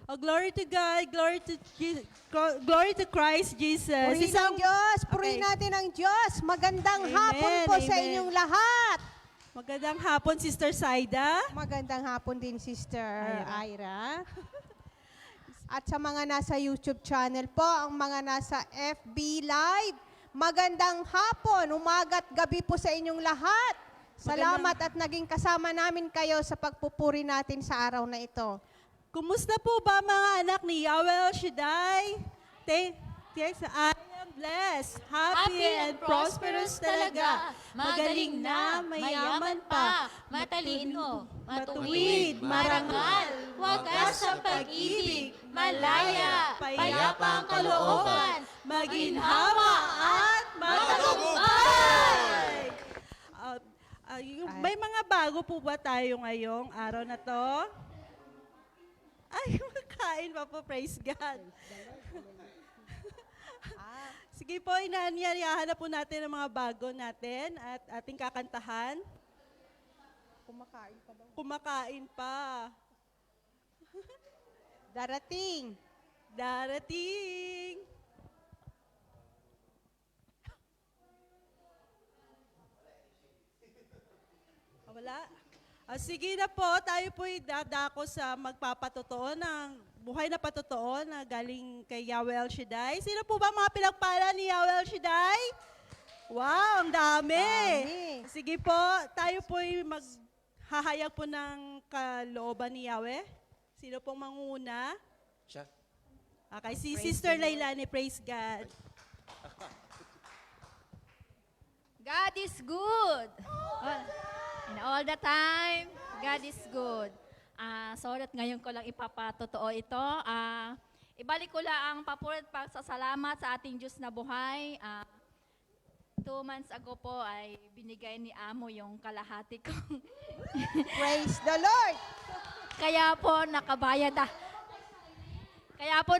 Oh, glory to God, glory to Christ Jesus. Purihin ang Diyos, purihin Okay. natin ang Diyos. Magandang Amen, hapon po sa amen. inyong lahat. Magandang hapon, Sister Saida. Magandang hapon din, Sister Ira. Ira. At sa mga nasa YouTube channel po, ang mga nasa FB Live, magandang hapon, umaga't gabi po sa inyong lahat. Salamat at naging kasama namin kayo sa pagpupuri natin sa araw na ito. Kumusta po ba mga anak ni Yahweh Shaddai? Yes, I am blessed, happy and prosperous talaga. Magaling na, mayaman pa, matalino, matuwid, marangal, wagas sa pag-ibig, malaya, payapa ang kalooban, maginhawa at matagumpay. May mga bago po ba tayo ngayong araw na to? Ay, makain pa po, praise God. Sige po, inaanyayahan na po natin ang mga bago natin at ating kakantahan. Kumakain pa daw. Kumakain pa. Darating. Darating. Wala. Sige na po, tayo po'y dadako sa magpapatotoo ng buhay na patotoo na galing kay Yahweh El Shaddai. Sino po ba mga pinagpala ni Yahweh El Shaddai? Wow, ang dami. Sige po, tayo po'y maghahayag po ng kalooban ni Yahweh. Sino pong manguna? Siya. Okay, si Sister Lailani, praise God. God is good. And all the time, God is good. Sorry at ngayon ko lang ipapatotoo ito. Ibalik ko lang ang papuri at pagsasalamat sa ating Diyos na buhay. 2 months ago po ay binigay ni Amo yung kalahati ko. Praise the Lord. Kaya po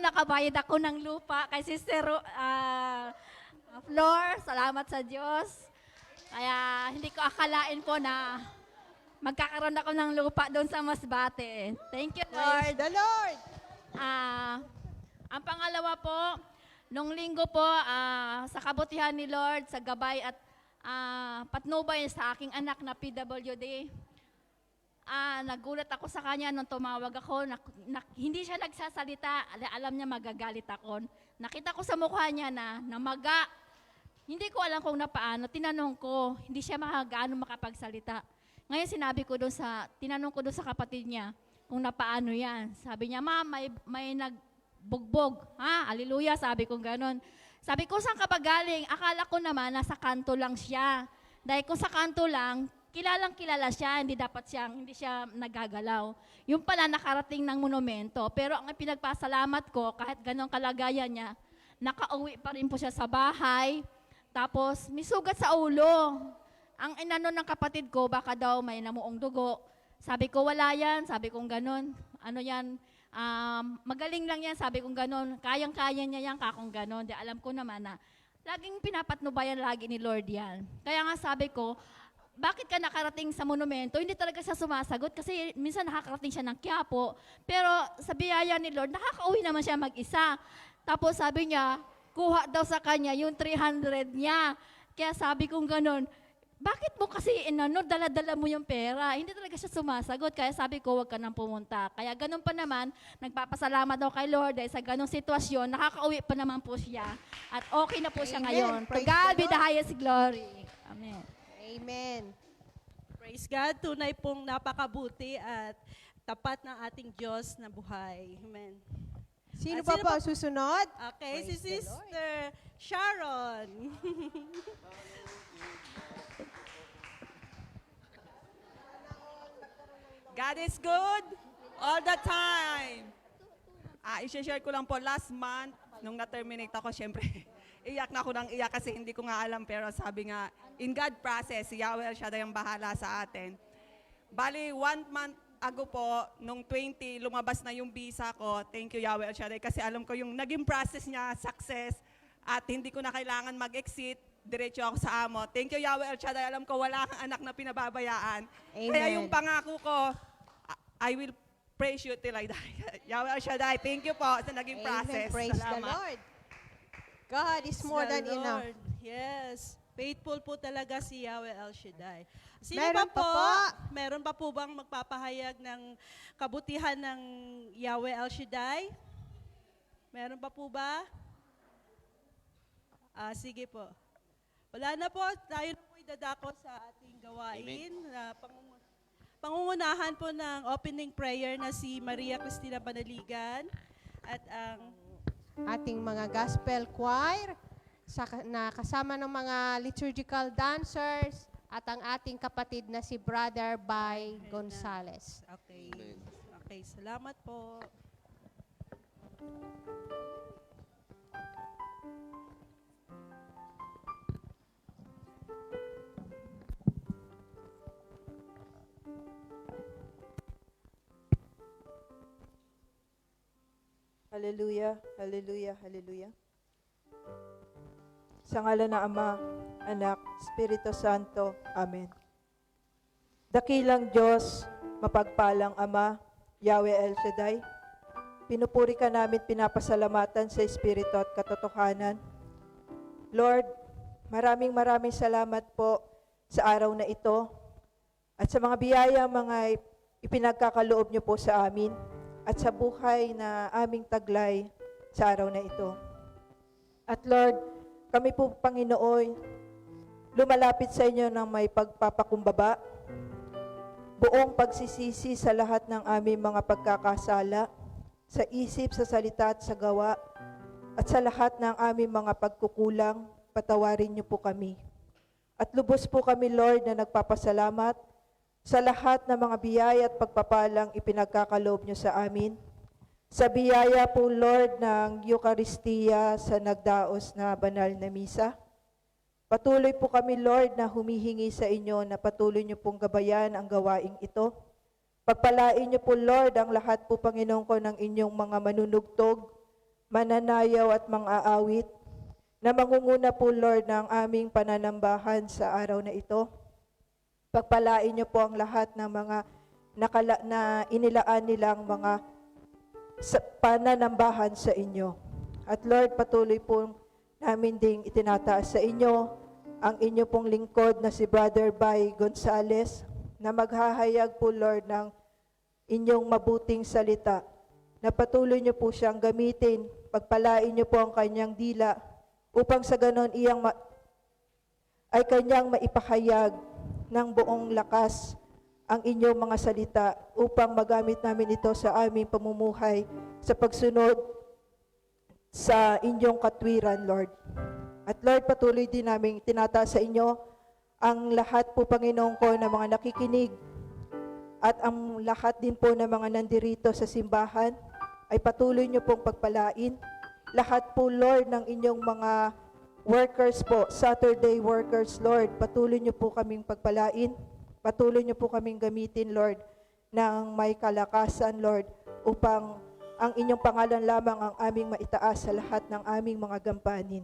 nakabayad ako ng lupa kay Sister Flor. Salamat sa Diyos. Kaya hindi ko akalain po na magkakaroon ako ng lupa doon sa Masbate. Thank you, Praise Lord. the Lord. Ang pangalawa po, nung linggo po, sa kabutihan ni Lord, sa gabay at patnubay sa aking anak na PWD, nagulat ako sa kanya nung tumawag ako. Hindi siya nagsasalita. Alam niya magagalit ako. Nakita ko sa mukha niya na namaga. Hindi ko alam kung napaano. Tinanong ko, hindi siya gaano makapagsalita. Ngayon tinanong ko doon sa kapatid niya kung napaano yan. Sabi niya, "Ma'am, may nagbugbog." Ha? Hallelujah, sabi ko ganon. Sabi ko, "Saan ka ba galing?" Akala ko naman, nasa kanto lang siya. Dahil kung sa kanto lang, kilala siya, hindi siya nagagalaw. Yung pala nakarating ng monumento. Pero ang pinagpasalamat ko, kahit ganong kalagayan niya, nakauwi pa rin po siya sa bahay. Tapos, may sugat sa ulo. Ang inano ng kapatid ko, baka daw may namuong dugo. Sabi ko, wala yan. Sabi kong ganon. Ano yan? Magaling lang yan. Sabi kong ganon. Kayang-kaya niya yan, kakong ganon. Di alam ko naman na laging pinapatnubayan lagi ni Lord yan. Kaya nga sabi ko, bakit ka nakarating sa monumento? Hindi talaga siya sumasagot kasi minsan nakakarating siya ng Quiapo. Pero sa biyaya ni Lord, nakakauwi naman siya mag-isa. Tapos sabi niya, kuha daw sa kanya yung 300 niya. Kaya sabi kong ganon, bakit mo kasi dala-dala mo yung pera? Hindi talaga siya sumasagot. Kaya sabi ko, wag ka nang pumunta. Kaya ganon pa naman, nagpapasalamat daw kay Lord dahil sa ganong sitwasyon, nakakauwi pa naman po siya. At okay na po siya Amen. ngayon. To Praise God the be the Lord. highest glory. Amen. Amen. Praise God, tunay pong napakabuti at tapat ng ating Diyos na buhay. Amen. Sino At pa sino po pa- ang susunod? Okay, si Praise the Lord. Sister Sharon. God is good all the time. I-share ko lang po, last month, nung na-terminate ako, syempre, iyak na ako ng iyak kasi hindi ko nga alam, pero sabi nga, in God process, si Yahweh siya na yung bahala sa atin. Bali, 1 month ago po, nung 20, lumabas na yung visa ko. Thank you, Yahweh El Shaddai, kasi alam ko yung naging process niya, success, at hindi ko na kailangan mag-exit. Diretso ako sa amo. Thank you, Yahweh El Shaddai. Alam ko wala kang anak na pinababayaan. Amen. Kaya yung pangako ko, I will praise you till I die. Yahweh El Shaddai, thank you po sa naging process. Praise the Salamat. Lord. God is more Praise than the enough. Lord. Yes. Faithful po talaga si Yahweh El Shaddai. Sino Meron pa pa po? po. Meron pa po bang magpapahayag ng kabutihan ng Yahweh El Shaddai? Meron pa po ba? Sige po. Wala na po. Tayo na po idadako sa ating gawain. Pangungunahan po ng opening prayer na si Maria Cristina Panaligan at ang Ating mga gospel choir, na kasama ng mga liturgical dancers, at ang ating kapatid na si Brother Bay Gonzales. Okay. Okay, salamat po. Hallelujah, hallelujah, hallelujah. Sa ngalan ng Ama, Anak, Espiritu Santo. Amen. Dakilang Diyos, mapagpalang Ama, Yahweh El Shaddai, pinupuri ka namin, pinapasalamatan sa Espiritu at katotohanan. Lord, maraming salamat po sa araw na ito at sa mga biyaya, mga ipinagkakaloob niyo po sa amin at sa buhay na aming taglay sa araw na ito. At Lord, kami po, Panginoon, lumalapit sa inyo ng may pagpapakumbaba, buong pagsisisi sa lahat ng aming mga pagkakasala, sa isip, sa salita at sa gawa, at sa lahat ng aming mga pagkukulang, patawarin niyo po kami. At lubos po kami, Lord, na nagpapasalamat sa lahat ng mga biyaya at pagpapalang ipinagkakaloob niyo sa amin. Sa biyaya po, Lord, ng Eucharistia sa nagdaos na banal na misa. Patuloy po kami, Lord, na humihingi sa inyo na patuloy niyo pong gabayan ang gawaing ito. Pagpalain niyo po, Lord, ang lahat po, Panginoon ko, ng inyong mga manunugtog, mananayaw at mang-aawit, na mangunguna po, Lord, ng aming pananambahan sa araw na ito. Pagpalain niyo po ang lahat ng mga na inilaan nilang mga pananambahan sa inyo. At Lord, patuloy po namin ding itinataas sa inyo ang inyo pong lingkod na si Brother Bay Gonzales, na maghahayag po, Lord, ng inyong mabuting salita, na patuloy niyo po siyang gamitin, pagpalain niyo po ang kanyang dila, upang sa ganon ay kanyang maipahayag ng buong lakas ang inyong mga salita upang magamit namin ito sa aming pamumuhay sa pagsunod sa inyong katwiran, Lord. At Lord, patuloy din namin tinataas sa inyo ang lahat po, Panginoon ko, na mga nakikinig at ang lahat din po ng mga nandirito sa simbahan ay patuloy niyo pong pagpalain. Lahat po, Lord, ng inyong mga workers po, Saturday workers, Lord, patuloy niyo po kaming pagpalain. Patuloy niyo po kaming gamitin, Lord, ng may kalakasan, Lord, upang ang inyong pangalan lamang ang aming maitaas sa lahat ng aming mga gampanin.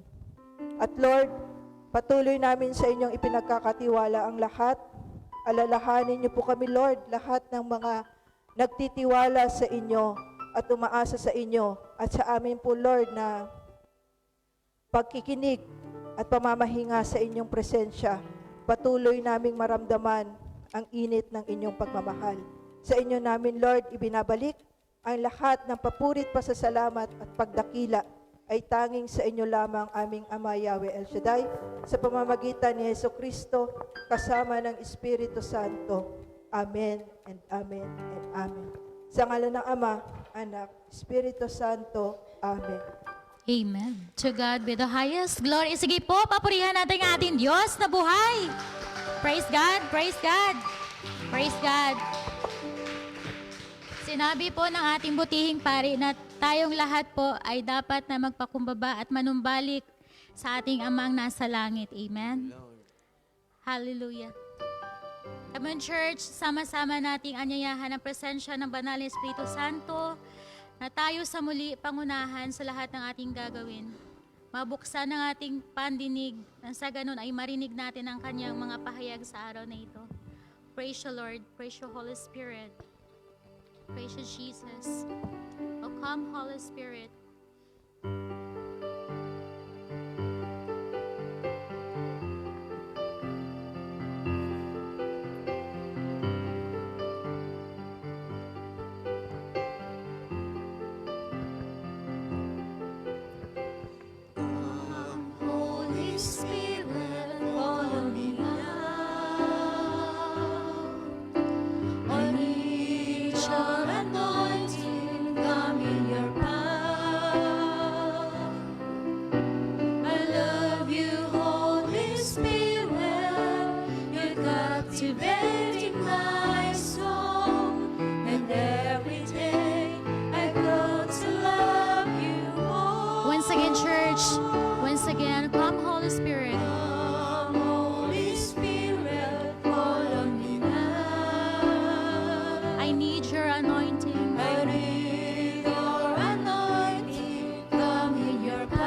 At Lord, patuloy namin sa inyong ipinagkakatiwala ang lahat. Alalahanin niyo po kami, Lord, lahat ng mga nagtitiwala sa inyo at umaasa sa inyo at sa amin po, Lord, na pagkikinig at pamamahinga sa inyong presensya, patuloy naming maramdaman ang init ng inyong pagmamahal. Sa inyo namin, Lord, ibinabalik ang lahat ng papurit, pasasalamat at pagdakila ay tanging sa inyo lamang, aming Ama Yahweh El Shaddai, sa pamamagitan ni Jesucristo, kasama ng Espiritu Santo. Amen and Amen and Amen. Sa ngalan ng Ama, Anak, Espiritu Santo. Amen. Amen. To God be the highest glory. Sige po, papurihan natin ang ating Diyos na buhay. Praise God, praise God, praise God. Sinabi po ng ating butihing pari na tayong lahat po ay dapat na magpakumbaba at manumbalik sa ating Amang nasa langit. Amen. Hallelujah. Come on, church, sama-sama nating anyayahan ang presensya ng Banal na Espiritu Santo, na tayo sa muli pangunahan sa lahat ng ating gagawin. Mabuksan ang ating pandinig, nang sa ganun ay marinig natin ang kanyang mga pahayag sa araw na ito. Praise the Lord, praise the Holy Spirit. Praise you, Jesus. Oh, come, Holy Spirit. Holy Spirit, follow me now. I need your anointing, come in your power. I love you, Holy Spirit, you're captivating my soul, and every day I grow to love you more. Once again, church. Once again, come, Holy Spirit. Come, Holy Spirit, follow me now. I need your anointing. I need your anointing, come in your power.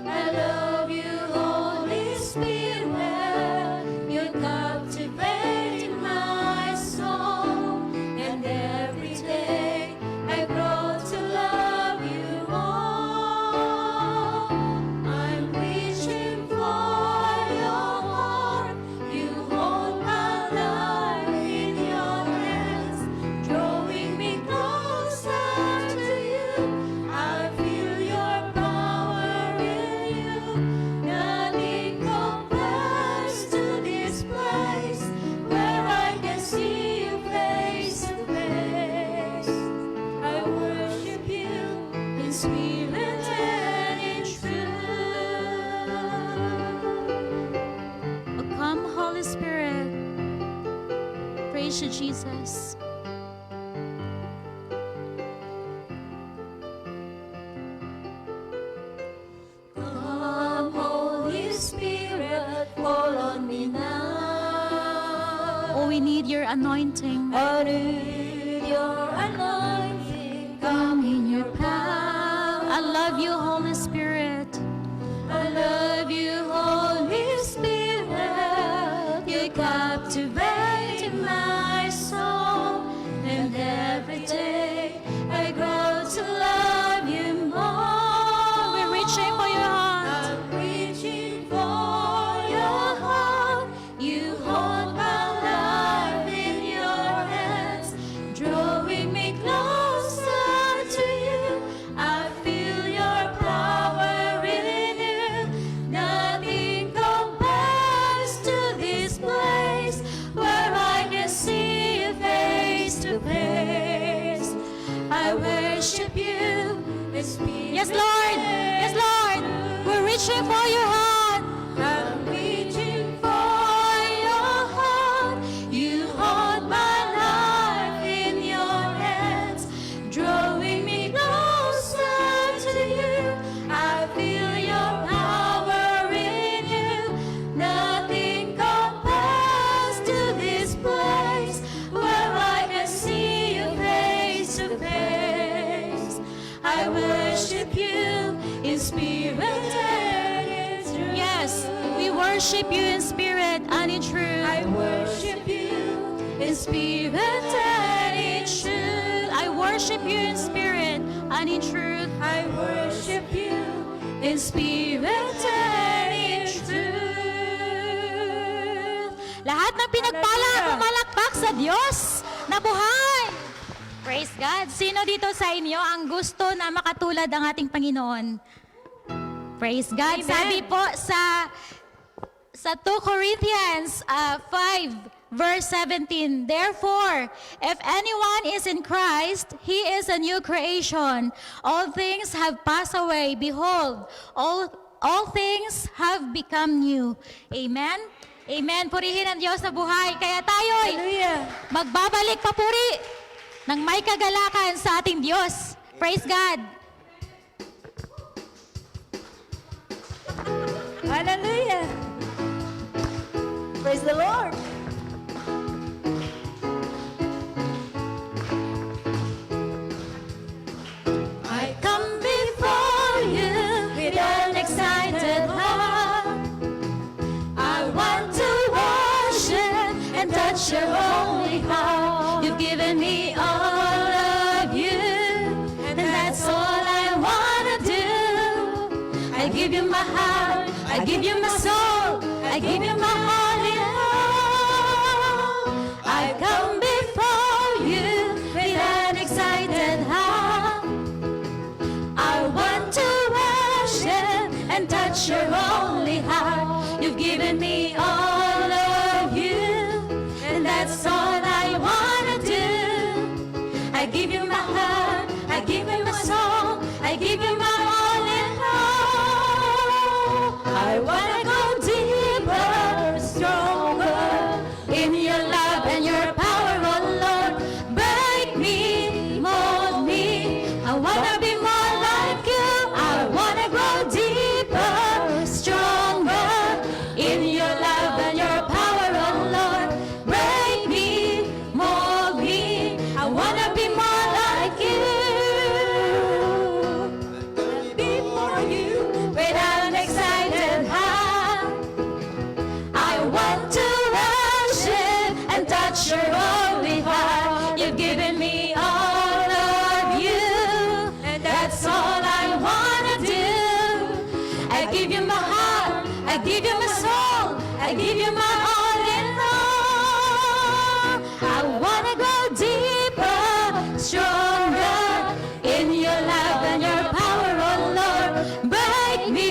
I love you, Holy Spirit, you're captivating my soul, and every day I grow to love you more. I'm reaching for your heart, you hold my life in your hands, drawing me closer to you. I feel your power in you, nothing compares to this place where I can see you face to face. I worship you in spirit and in truth. Oh, come, Holy Spirit. Praise you, Jesus. Come, Holy Spirit, fall on me now. Oh, we need your anointing. I need your anointing, come in your power. I love you, Holy Spirit. I love you, Holy Spirit. You captivate my soul, and every day I grow to love you more. We're reaching for your heart. I'm reaching for your heart. You hold my life in your hands, drawing me closer to you. I feel your power in you. Nothing compares to this place where I can see you face to face. I worship you in spirit. Yes, Lord. Yes, Lord. We're reaching for your heart. I'm reaching for your heart. You hold my life in your hands, drawing me closer to you. I feel your power in you. Nothing compares to this place where I can see you face to face. I worship you in spirit and in truth. Yes, we worship you in spirit and in truth. I worship you in spirit and in truth. I worship you in spirit and in truth. I worship you in spirit and in truth. Lahat ng pinagpala, pumalakpak sa Diyos na buhay. Praise God. Sino dito sa inyo ang gusto na makatulad ang ating Panginoon? Praise God. Amen. Sabi po sa 2 Corinthians 5 verse 17, therefore, if anyone is in Christ, he is a new creation. All things have passed away. Behold, all things have become new. Amen? Amen. Purihin ang Diyos sa buhay. Kaya tayo'y magbabalik papuri ng may kagalakan sa ating Diyos. Praise God. Hallelujah. Praise the Lord. I come before you with an excited heart. I want to worship and touch touch your holy heart. You've given me all of you, and that's all I wanna do. I give you my heart, I give you my soul, I give you my all in all. I come before you with an excited heart. I want to worship and touch your holy heart. You've given me all of you, and that's all I wanna do. I give you my heart, I give you my soul, I give you my all in all. I wanna go deeper, stronger in your love and your power, oh Lord. Break me, mold me. I wanna be more like you. I wanna grow deeper, stronger in your love and your power, oh Lord. Break me, mold me. I wanna be more like you. Before you with an excited heart. I want to worship and touch your holy heart. You've given me all of you, and that's all I wanna do. I give you my heart, I give you my soul, I give you my all in all. I wanna go deeper, stronger in your love and your power, oh Lord. Break me,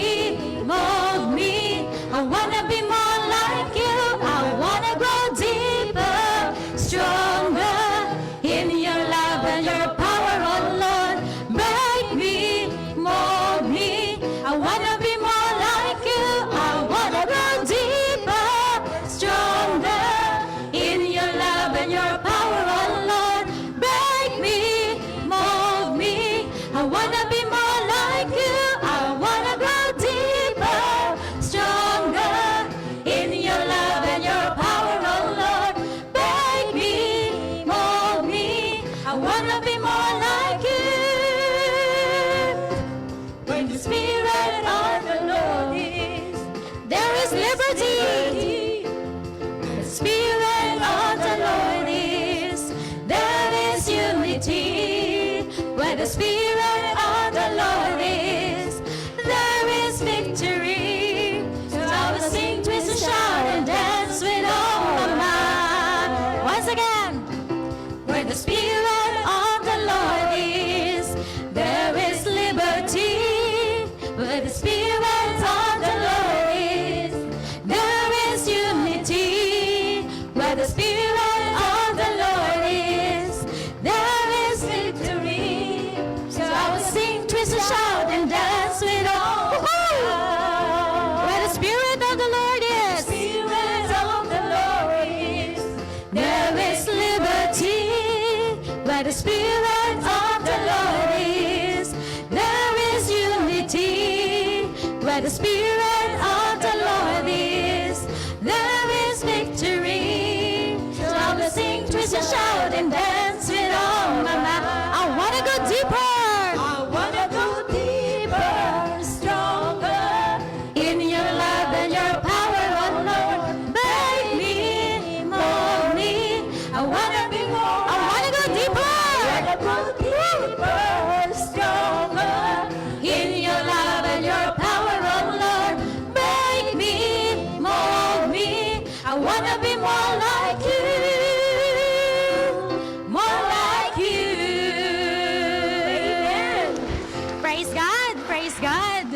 mold me. I wanna be more like you. I wanna grow deeper, stronger in your love and your power, oh Lord. Break me, mold me. I wanna be more like you. I wanna grow deeper, stronger in your love and your power, oh Lord. Break me, mold me. I wanna be more like you. I wanna grow deeper, stronger in your love and your power, oh Lord. Break me, mold me. I wanna be more like you. When the Spirit of the Lord is, there is liberty. The Spirit of the Lord is, there is unity. Where the Spirit of the Lord is, there is victory. So I will sing, twist and shout and dance with all my mind. Once again. Where the Spirit of the Lord is, there is liberty. Where the Spirit of the Lord is, there is unity. Where the Spirit of the Lord is, there is victory. So I will sing, twist and shout and dance with all. Where the Spirit of the Lord is, Spirit of the Lord is, there is liberty. Where the Spirit of the Lord is, there is unity. Where the Spirit of the Lord is, there is victory. So I will sing, twist and shout and dance with all my might. I wanna go deeper. I wanna go deeper, stronger in your love and your power, oh Lord. Make me, mold me. I wanna be more. I wanna go deeper. I wanna go deeper, stronger in your love and your power, oh Lord. Make me, mold me. I wanna be more like you. More like you. Amen. Praise God! Praise God!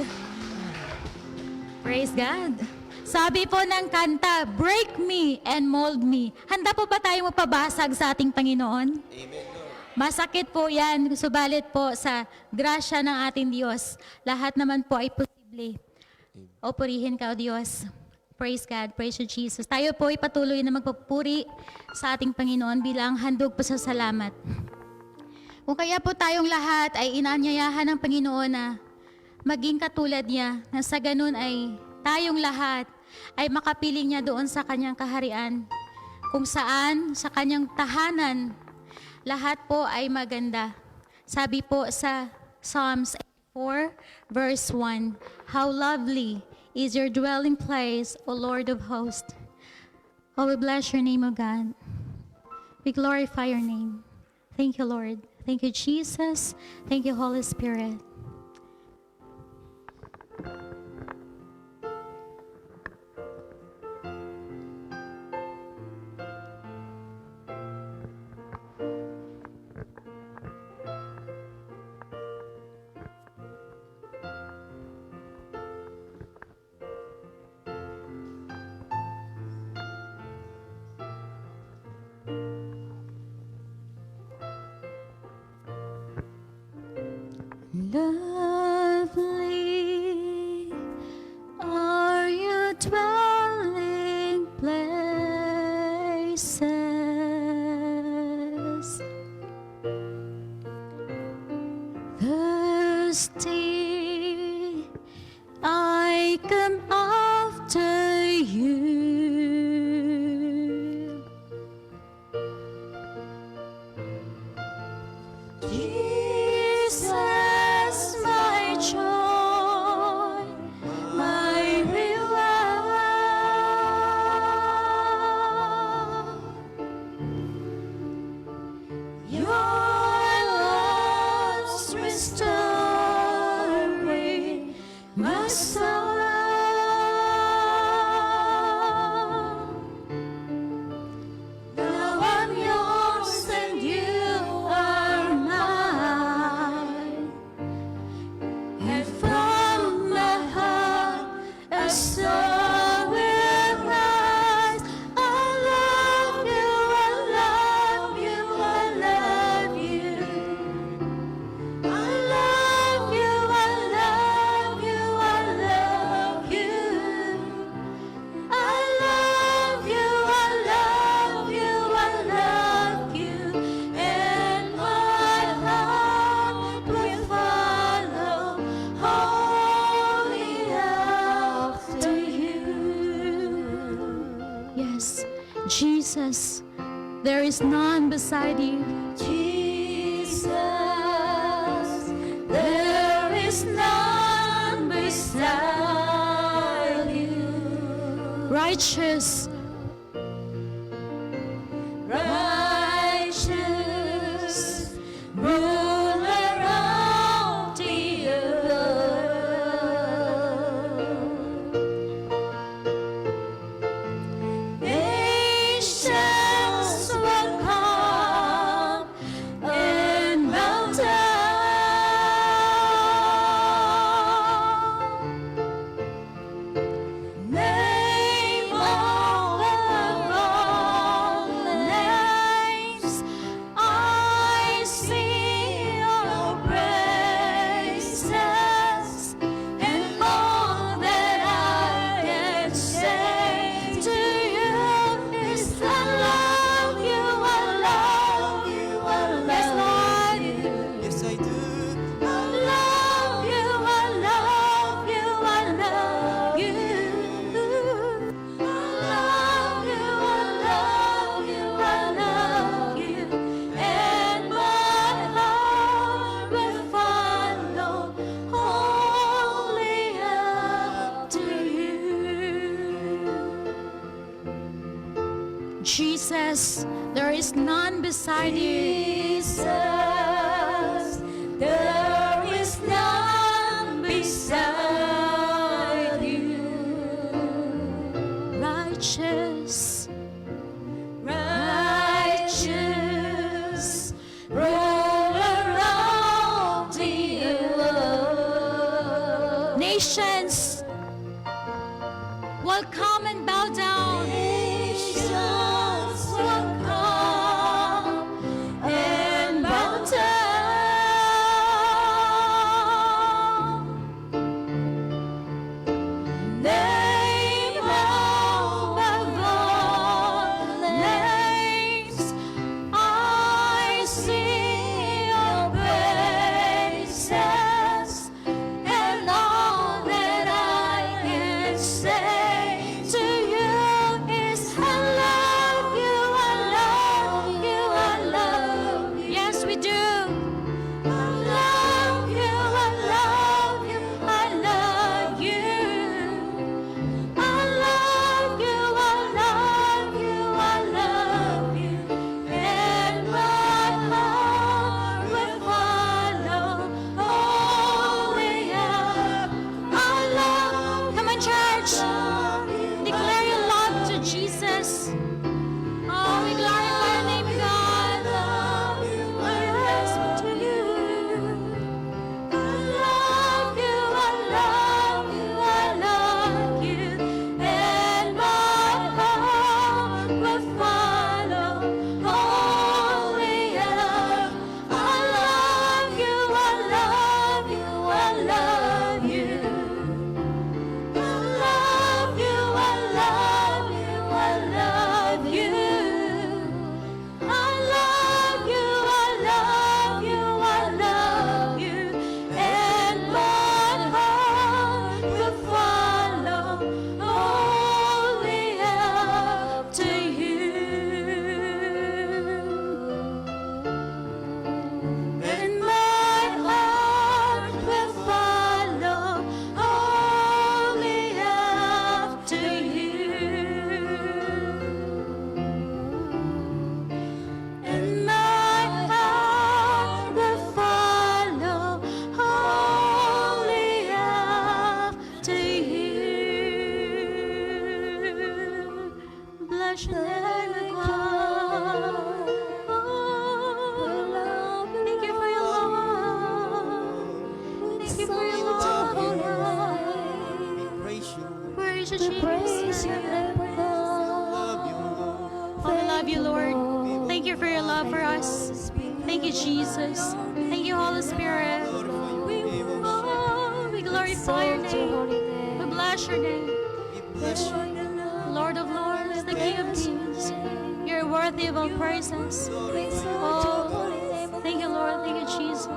Praise God! Sabi po ng kanta, break me and mold me. Handa po ba tayong mapabasag sa ating Panginoon? Amen. Masakit po yan, subalit po sa grasya ng ating Diyos, lahat naman po ay posible. O purihin ka, O Diyos. Praise God, praise you, Jesus. Tayo po ay patuloy na magpupuri sa ating Panginoon bilang handog po sa salamat. Kung kaya po tayong lahat ay inaanyayahan ng Panginoon na maging katulad niya, na sa ganun ay tayong lahat ay makapiling niya doon sa kanyang kaharian, kung saan sa kanyang tahanan, lahat po ay maganda. Sabi po sa Psalms 4, verse 1, How lovely is your dwelling place, O Lord of hosts. Oh, we bless your name, O God. We glorify your name. Thank you, Lord. Thank you, Jesus. Thank you, Holy Spirit. Lovely are your dwelling places. Thirsty, I come after you. Jesus, my joy, my reward. Your love's restoring my soul. Now I'm yours and you are mine. And from my heart a song will rise. I love you, I love you, I love you. I love you, I love you, I love you. I love you, I love you, I love you, and my heart will follow wholly after you. Yes, Jesus, there is none beside you. Jesus, there is none beside you. Righteous, righteous, ruler of the earth. Nations will come and bow down. Name above all names, I sing your praises, and all that I can say to you is I love you, I love you, I love you. Yes, I do. I love you, I love you, I love you. I love you, I love you, I love you. And my heart will follow wholly after you. Jesus, there is none beside you. Jesus, there is none beside you. Righteous, righteous, ruler of the earth. Nations will come and bow down. Nations will come and bow down. Name above all names, I sing your praises, and all that I can say to you is I love you, I church. Declare your love to Jesus. Oh, we glorify your name, God. I ask to you. I love you, I love you, I love you. And my heart will follow only you. I love you, I love you, I love you. I love you, I love you, I love you. I love you, I love you, I love you. And my heart will follow only after you. And my heart will follow only after you. And my heart will follow only after you. Bless your name, God. Oh, thank you for your love. Thank you for your love, oh God. Praise you, Jesus. Oh, we love you, Lord. Thank you for your love for us. Thank you, Jesus. Thank you, Holy Spirit. Oh, we glorify your name. We bless your name. Lord of Lords, the King of Kings. You're worthy of all praises. Oh, thank you, Lord. Thank you, Jesus.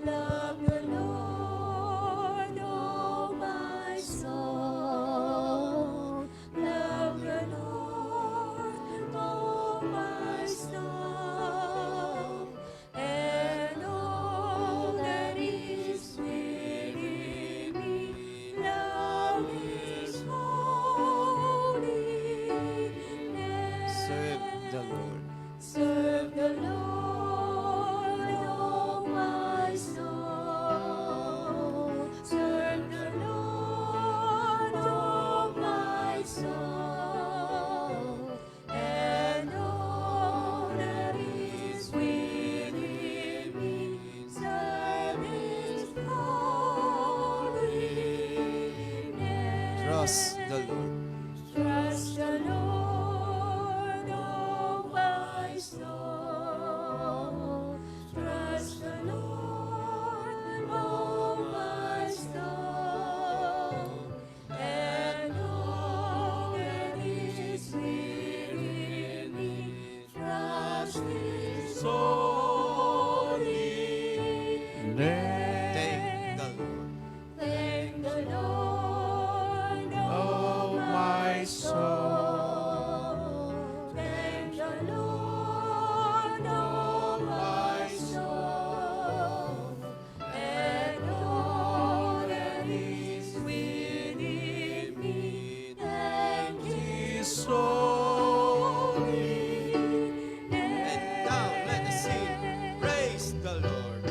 Love the Lord, oh my soul. Love the Lord, oh my soul. And all that is within me. Love His holy name. Serve the Lord. Serve the Lord, oh my soul. Serve the Lord, oh my soul. And all that is within me. Serve His holy name. Trust the Lord. Trust the Lord, oh my soul. Trust the Lord, oh my soul. And all that is within me. Trust His holy name. Thank the Lord. Thank the Lord, oh my soul. Thank the Lord, oh my soul. And all that is within me. Thank His holy name. And now let us sing. Praise the Lord.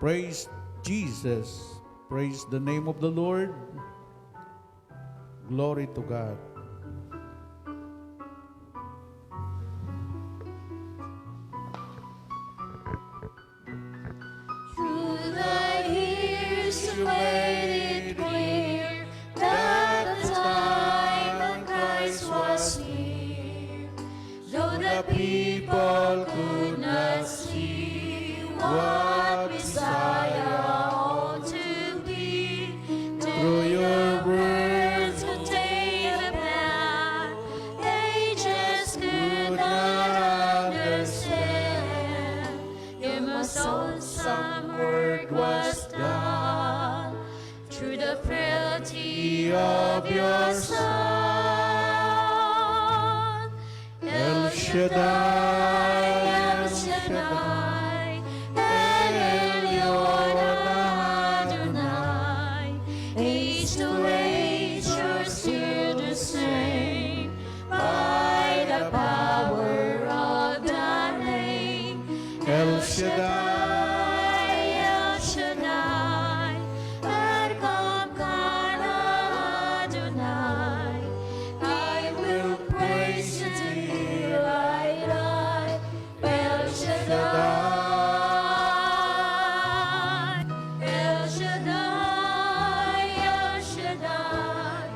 Praise Jesus. Praise the name of the Lord. Glory to God. Through the years you made it clear that the time of Christ was near. Though the people could not see what Messiah ought to be, through your words contain the plan, they just could not understand. It must own some work was done through the frailty of your Son. El Shaddai, El Shaddai, El Elyon Adonai, age to age you're still the same, by the power of the name. El Shaddai, El Shaddai, Adkam Adonai, I will praise you till I die. El Shaddai, El Shaddai, El Shaddai,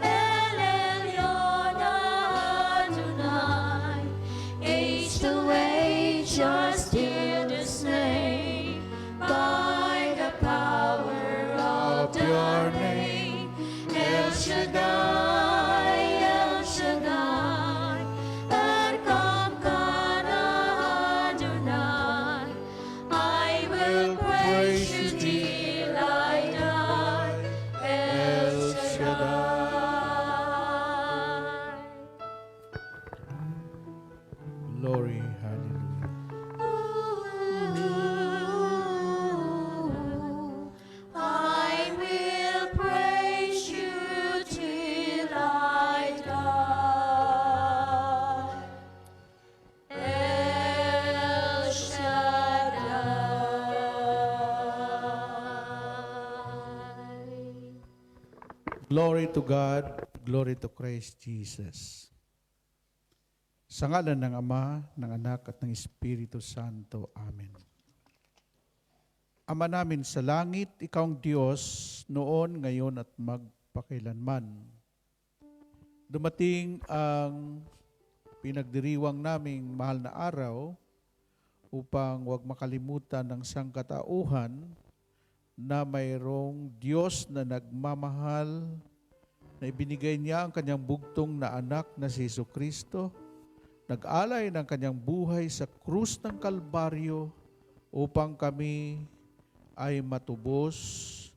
El Elyon Adonai, age to age you're still the same, by the power of your name. El Shaddai, El Shaddai, Adkam Adonai, I will praise you till I die. El Shaddai. Glory, hallelujah. I will praise you till I die. El Shaddai. Glory to God, glory to Christ Jesus. Sa ngalan ng Ama, ng Anak at ng Espiritu Santo. Amen. Ama namin sa langit, ikaw ang Diyos noon, ngayon at magpakailanman. Dumating ang pinagdiriwang naming mahal na araw upang huwag makalimutan ng sangkatauhan na mayroong Diyos na nagmamahal na ibinigay niya ang kanyang bugtong na anak na si Jesucristo, nag-alay ng kanyang buhay sa krus ng Kalbaryo upang kami ay matubos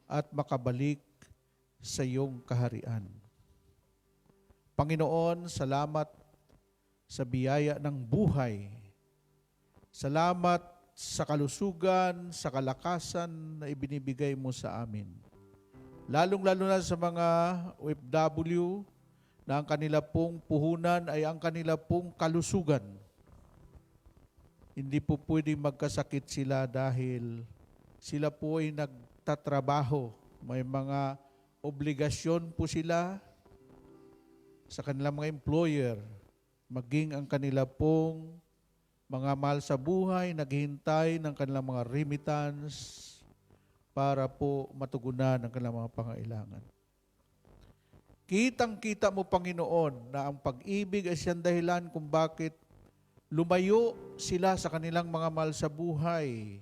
at makabalik sa iyong kaharian. Panginoon, salamat sa biyaya ng buhay. Salamat sa kalusugan, sa kalakasan na ibinibigay mo sa amin. Lalong-lalo na sa mga OFW na ang kanila pong puhunan ay ang kanila pong kalusugan. Hindi po pwedeng magkasakit sila dahil sila po ay nagtatrabaho. May mga obligasyon po sila sa kanilang mga employer, maging ang kanila pong mga mahal sa buhay, naghihintay ng kanilang mga remittance para po matugunan ang kanilang mga pangailangan. Kitang-kita mo, Panginoon, na ang pag-ibig ay siyang dahilan kung bakit lumayo sila sa kanilang mga mahal sa buhay.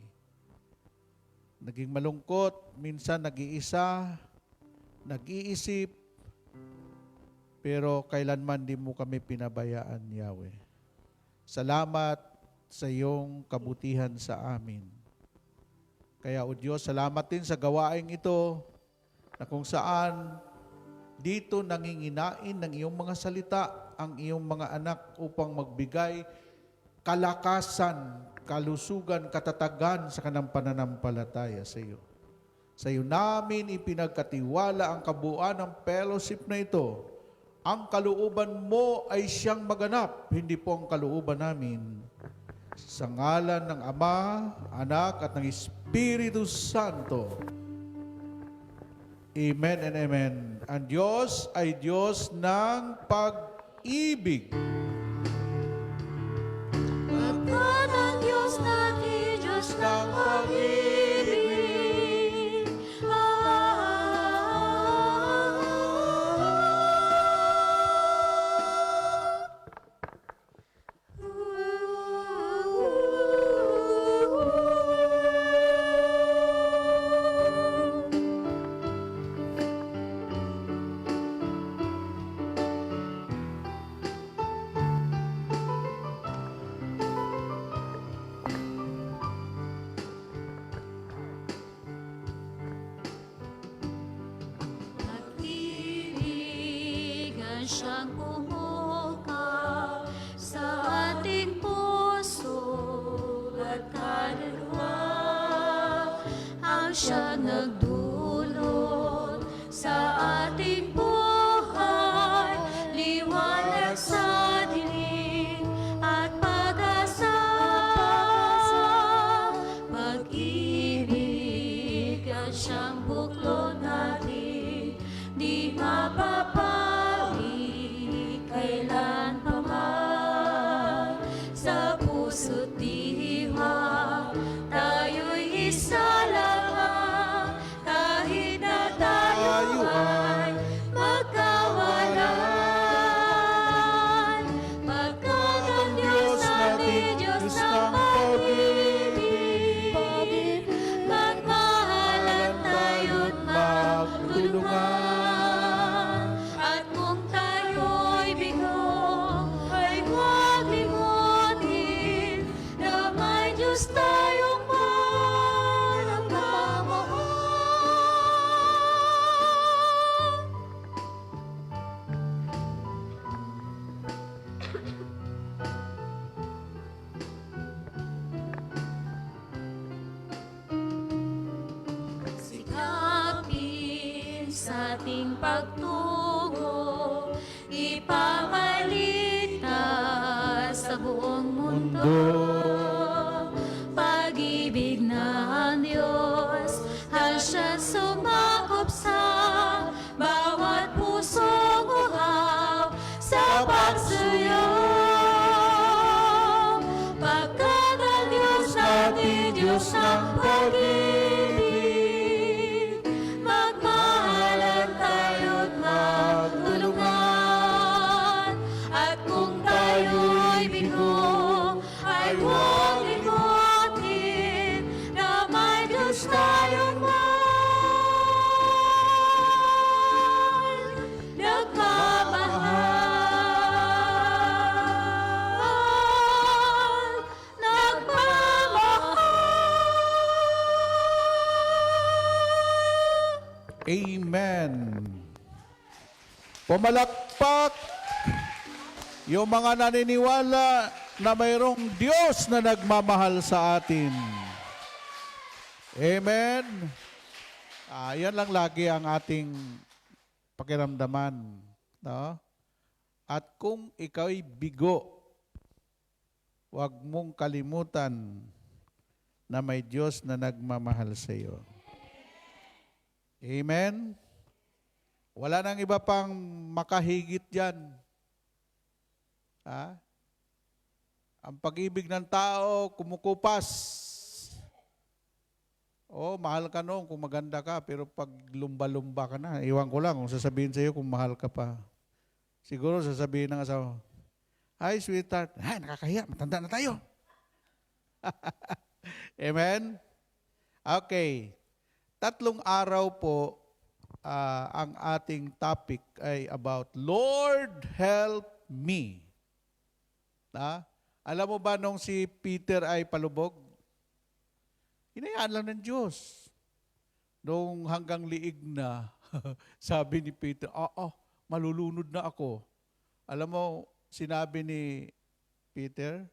Naging malungkot, minsan nag-iisa, nag-iisip, pero kailanman di mo kami pinabayaan, Yahweh. Salamat sa iyong kabutihan sa amin. Kaya, O Diyos, salamat din sa gawaing ito na kung saan dito nanginginain ng iyong mga salita ang iyong mga anak upang magbigay kalakasan, kalusugan, katatagan sa kanang pananampalataya sa iyo. Sa iyo namin ipinagkatiwala ang kabuuan ng fellowship na ito. Ang kalooban mo ay siyang maganap, hindi po ang kalooban namin. Sa ngalan ng Ama, Anak at ng Espiritu Espiritu Santo. Amen and amen. Ang Diyos ay Diyos ng pag-ibig. Pagkat ang Diyos natin, Diyos ng pag-ibig. Pag-ibigan siyang pumukaw sa ating puso at kaluluwa. Ang siyang nagdulot sa ating buhay, liwanag sa dilim at pag-asa. Pag-ibig ang siyang buklod natin, di mapapalik kailan pa man. Sa puso't diwa, tayo'y isa lamang, kahit na tayo ay magkawalan. Pagkat ang Diyos natin, Diyos ng pag-ibig, magmahalan tayo't magtulungan. At kung tayo'y bigo, ay huwag limutin na may Diyos tayong manamahal. Sikapin sa ating pagtungo, ipamalita sa buong mundo. Pag-ibig ng Diyos, ang siyang sumakop sa bawat pusong uhaw sa pagsuyo. Pagkat ang Diyos natin, Diyos ng pag-ibig, magmahalan tayo't magtulungan. At kung tayo'y bigo, ay huwag limutin na may Diyos tayong mahal. Nagmamahal, nagmamahal. Amen. Pumalakpak yung mga naniniwala na mayroong Diyos na nagmamahal sa atin. Amen. Yan lang lagi ang ating pakiramdaman. No? At kung ikaw'y bigo, huwag mong kalimutan na may Diyos na nagmamahal sa iyo. Amen? Wala nang iba pang makahigit dyan. Ha? Ang pag-ibig ng tao, kumukupas. Oh, mahal ka noon kung maganda ka, pero pag lumba-lumba ka na, iwan ko lang kung sasabihin sa iyo kung mahal ka pa. Siguro sasabihin ng asawa, "Hi, sweetheart." "Ay, nakakahiya, matanda na tayo." Amen? Okay. 3 araw po ang ating topic ay about Lord help me. Alam mo ba nung si Peter ay palubog? Hinayaan lang ng Diyos. Nung hanggang liig na, sabi ni Peter, malulunod na ako. Alam mo, sinabi ni Peter,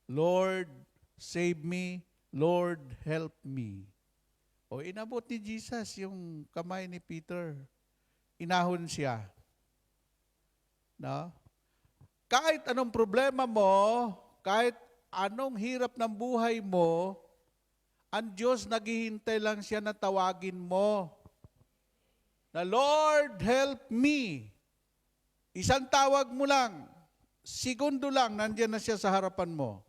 "Lord, save me. Lord, help me." O inabot ni Jesus yung kamay ni Peter. Inahon siya. No? Kahit anong problema mo, kahit anong hirap ng buhay mo, Ang Diyos naghihintay lang siya na tawagin mo. Na Lord, help me. Isang tawag mo lang, segundo lang, nandiyan na siya sa harapan mo.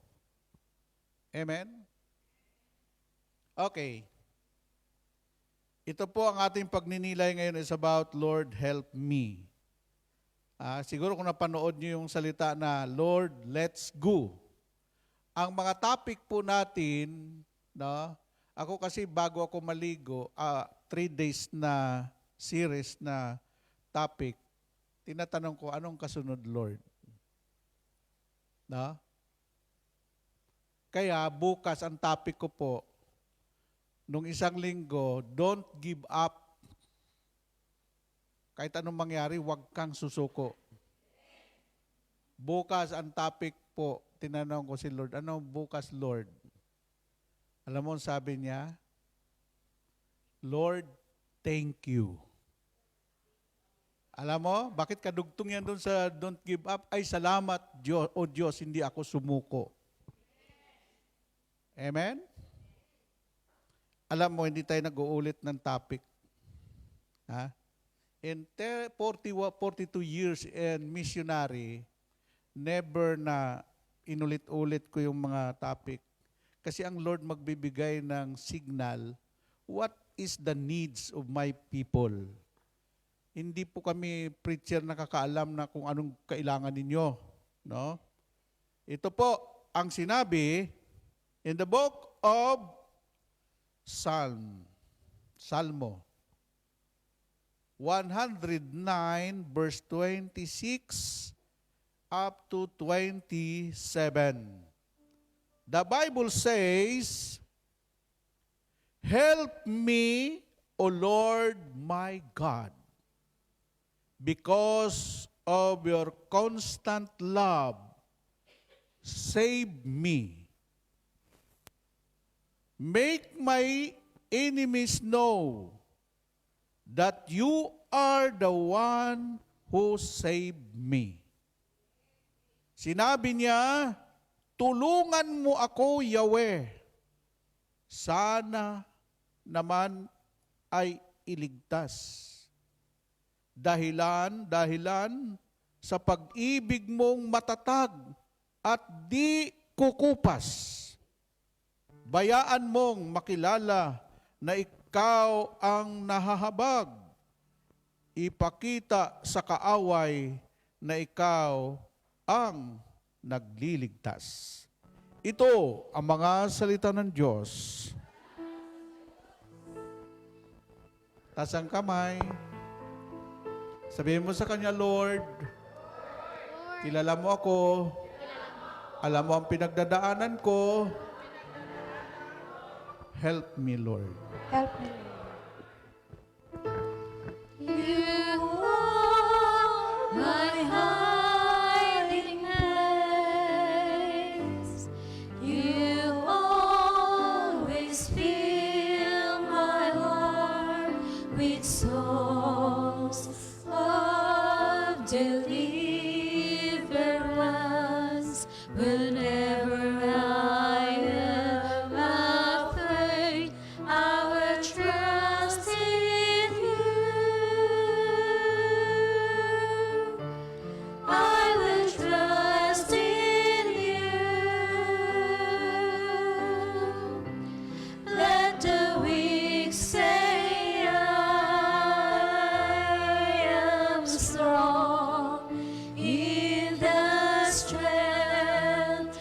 Amen? Okay. Ito po ang ating pagninilay ngayon is about Lord, help me. Siguro kung napanood niyo yung salita na Lord, let's go. Ang mga topic po natin, no? Ako kasi bago ako maligo, 3 days na series na topic, tinatanong ko, anong kasunod, Lord? No? Kaya bukas ang topic ko po, nung isang linggo, don't give up. Kahit anong mangyari, huwag kang susuko. Bukas ang topic po, tinanong ko si Lord, ano bukas, Lord? Alam mo, sabi niya, Lord, thank you. Alam mo, bakit kadugtong yan doon sa don't give up? Ay, salamat, Diyos, o Diyos, hindi ako sumuko. Amen? Alam mo, hindi tayo nag-uulit ng topic. In 42 years in missionary, never na inulit-ulit ko yung mga topic. Kasi ang Lord magbibigay ng signal, what is the needs of my people? Hindi po kami preacher nakakaalam na kung anong kailangan ninyo. No? Ito po ang sinabi in the book of Salmo 109 verse 26 up to 27. The Bible says, help me, O Lord my God, because of your constant love, save me. Make my enemies know that you are the one who saved me. Sinabi niya, tulungan mo ako, Yahweh. Sana naman ay iligtas. Dahilan sa pag-ibig mong matatag at di kukupas. Bayaan mong makilala na ikaw ang nahahabag. Ipakita sa kaaway na ikaw ang nagliligtas. Ito ang mga salita ng Diyos. Taas ang kamay. Sabihin mo sa Kanya, Lord, kilala mo ako. Alam mo ang pinagdadaanan ko. Help me, Lord. Help me. You are my hiding place. You always fill my heart with songs of deliverance. Whenever I am afraid, I will trust in you. I will trust in you. Let the weak say I am strong in the strength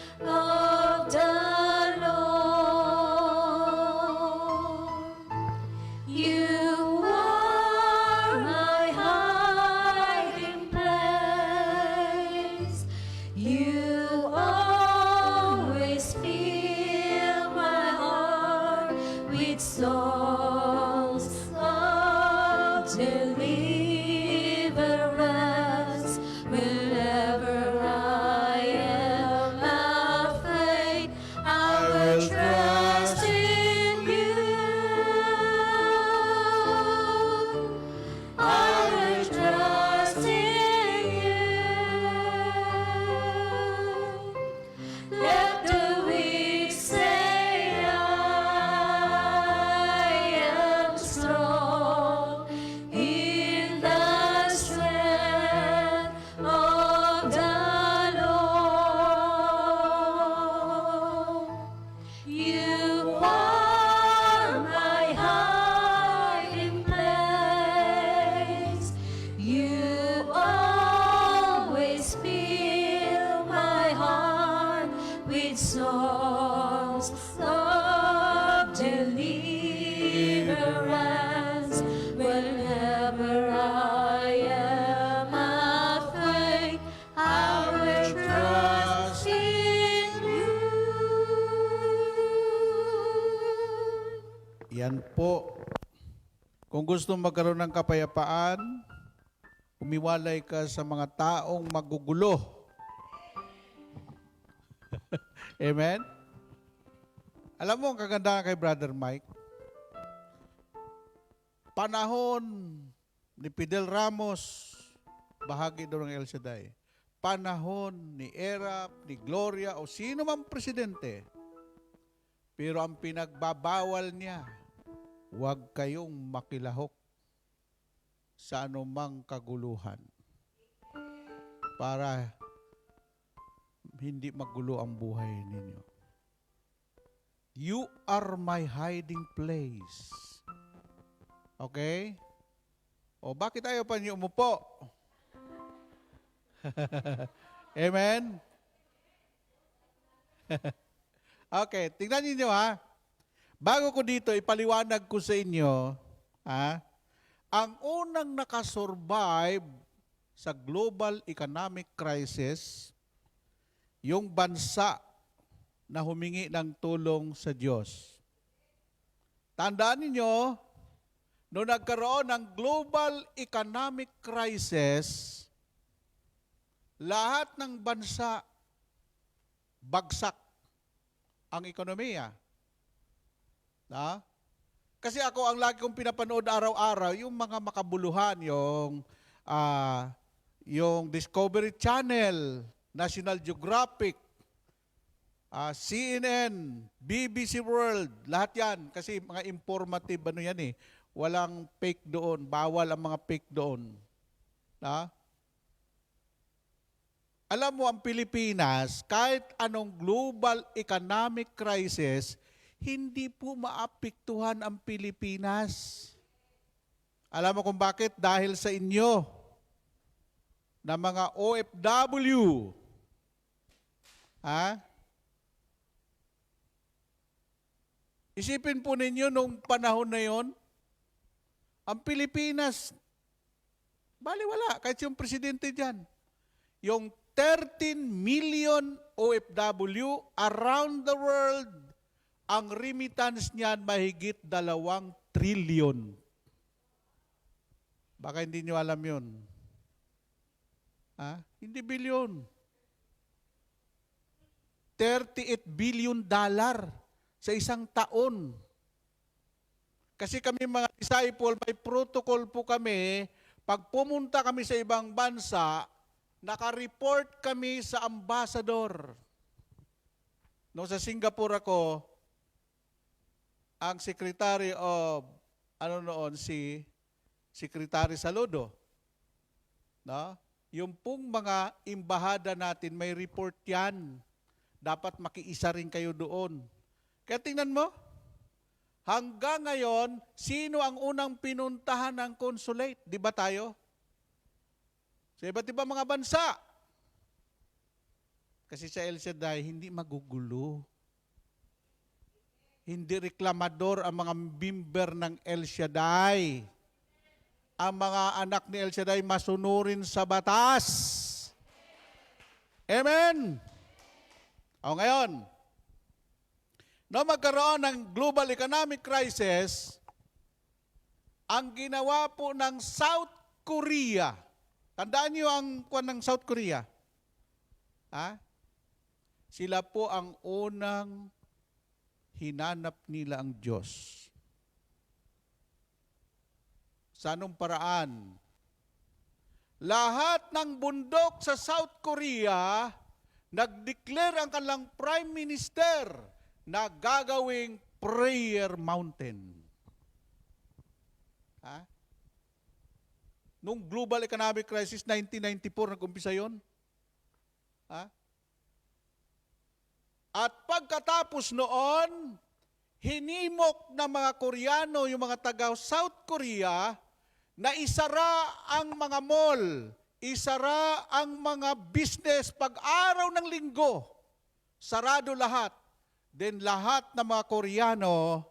po. Kung gusto magkaroon ng kapayapaan, umiwalay ka sa mga taong magugulo. Amen? Alam mo, ang kagandahan kay Brother Mike, panahon ni Fidel Ramos, bahagi daw ng El Shaddai. Panahon ni Erap, ni Gloria, o sino mang presidente. Pero ang pinagbabawal niya, huwag kayong makilahok sa anumang kaguluhan para hindi magulo ang buhay ninyo. You are my hiding place. Okay? O bakit ayaw pa niyo umupo? Amen? Okay, tingnan niyo ha. Bago ko dito, ipaliwanag ko sa inyo, ang unang nakasurvive sa global economic crisis, yung bansa na humingi ng tulong sa Diyos. Tandaan niyo, noong nagkaroon ng global economic crisis, lahat ng bansa bagsak ang ekonomiya. Kasi ako, ang lagi kong pinapanood araw-araw, yung mga makabuluhan, yung Discovery Channel, National Geographic, CNN, BBC World, lahat yan. Kasi mga informative, walang fake doon. Bawal ang mga fake doon. Alam mo, ang Pilipinas, kahit anong global economic crisis, hindi po maapektuhan ang Pilipinas. Alam mo kung bakit? Dahil sa inyo na mga OFW. Isipin po ninyo nung panahon na yon, ang Pilipinas, baliwala, kahit yung presidente dyan. Yung 13 million OFW around the world, ang remittance niyan mahigit 2 trillion. Baka hindi nyo alam yun. Hindi bilyon. 38 billion dollar sa isang taon. Kasi kami mga disciple, may protocol po kami, pag pumunta kami sa ibang bansa, naka-report kami sa ambassador. No, sa Singapore ako, ang secretary of, si Secretary Saludo. No? Yung pong mga imbahada natin, may report yan. Dapat makiisa rin kayo doon. Kaya tingnan mo, hanggang ngayon, sino ang unang pinuntahan ng consulate? Di ba tayo? Sa iba't iba mga bansa. Kasi sa El Shaddai, hindi magugulo. Hindi reklamador ang mga member ng El Shaddai. Ang mga anak ni El Shaddai masunurin sa batas. Amen? O ngayon, no magkaroon ng global economic crisis, ang ginawa po ng South Korea, tandaan niyo ang kuwan ng South Korea. Sila po ang unang hinanap nila ang Diyos. Sa anong paraan? Lahat ng bundok sa South Korea, nag-declare ang kanilang Prime Minister na gagawing prayer mountain. Nung global economic crisis, 1994, nag-umpisa yun. At pagkatapos noon, hinimok ng mga Koreano, yung mga taga South Korea, na isara ang mga mall, isara ang mga business pag-araw ng linggo. Sarado lahat. Then lahat ng mga Koreano,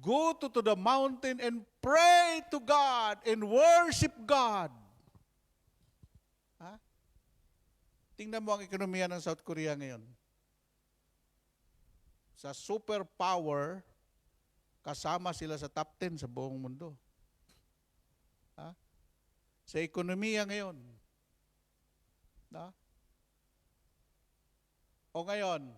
go to the mountain and pray to God and worship God. Tingnan mo ang ekonomiya ng South Korea ngayon. Sa superpower, Kasama sila sa top 10 sa buong mundo. Ha? Sa ekonomiya ngayon. Ha? O ngayon,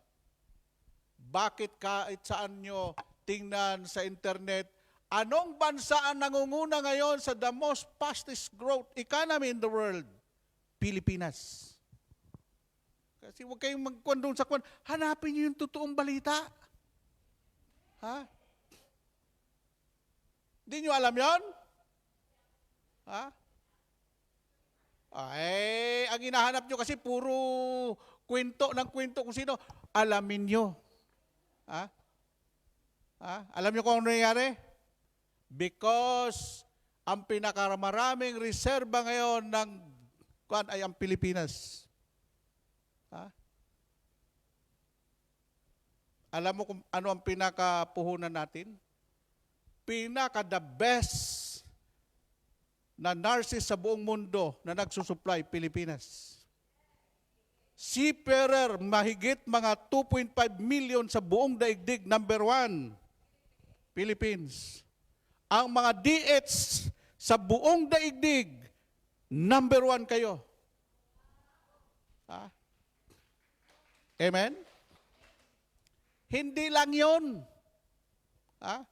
bakit kahit saan nyo tingnan sa internet, anong bansa ang nangunguna ngayon sa the most fastest growth economy in the world? Pilipinas. Kasi huwag kayong magkuhan doon sa kuhan. Hanapin nyo yung totoong balita. Ha? Hindi nyo alam yon? Ha? Ay, ang hinahanap nyo kasi puro kwento ng kwento kung sino. Alamin nyo. Ha? Ha? Alam nyo kung ano nangyari? Because ang pinakamaraming reserba ngayon ng kuhan ay ang Pilipinas. Ha? Alam mo kung ano ang pinakapuhunan natin? Pinaka-the best na nurses sa buong mundo na nagsusupply, Pilipinas. Seafarer, mahigit mga 2.5 million sa buong daigdig, number 1, Philippines. Ang mga DH sa buong daigdig, number 1 kayo. Ha? Amen? Hindi lang yun. Ha?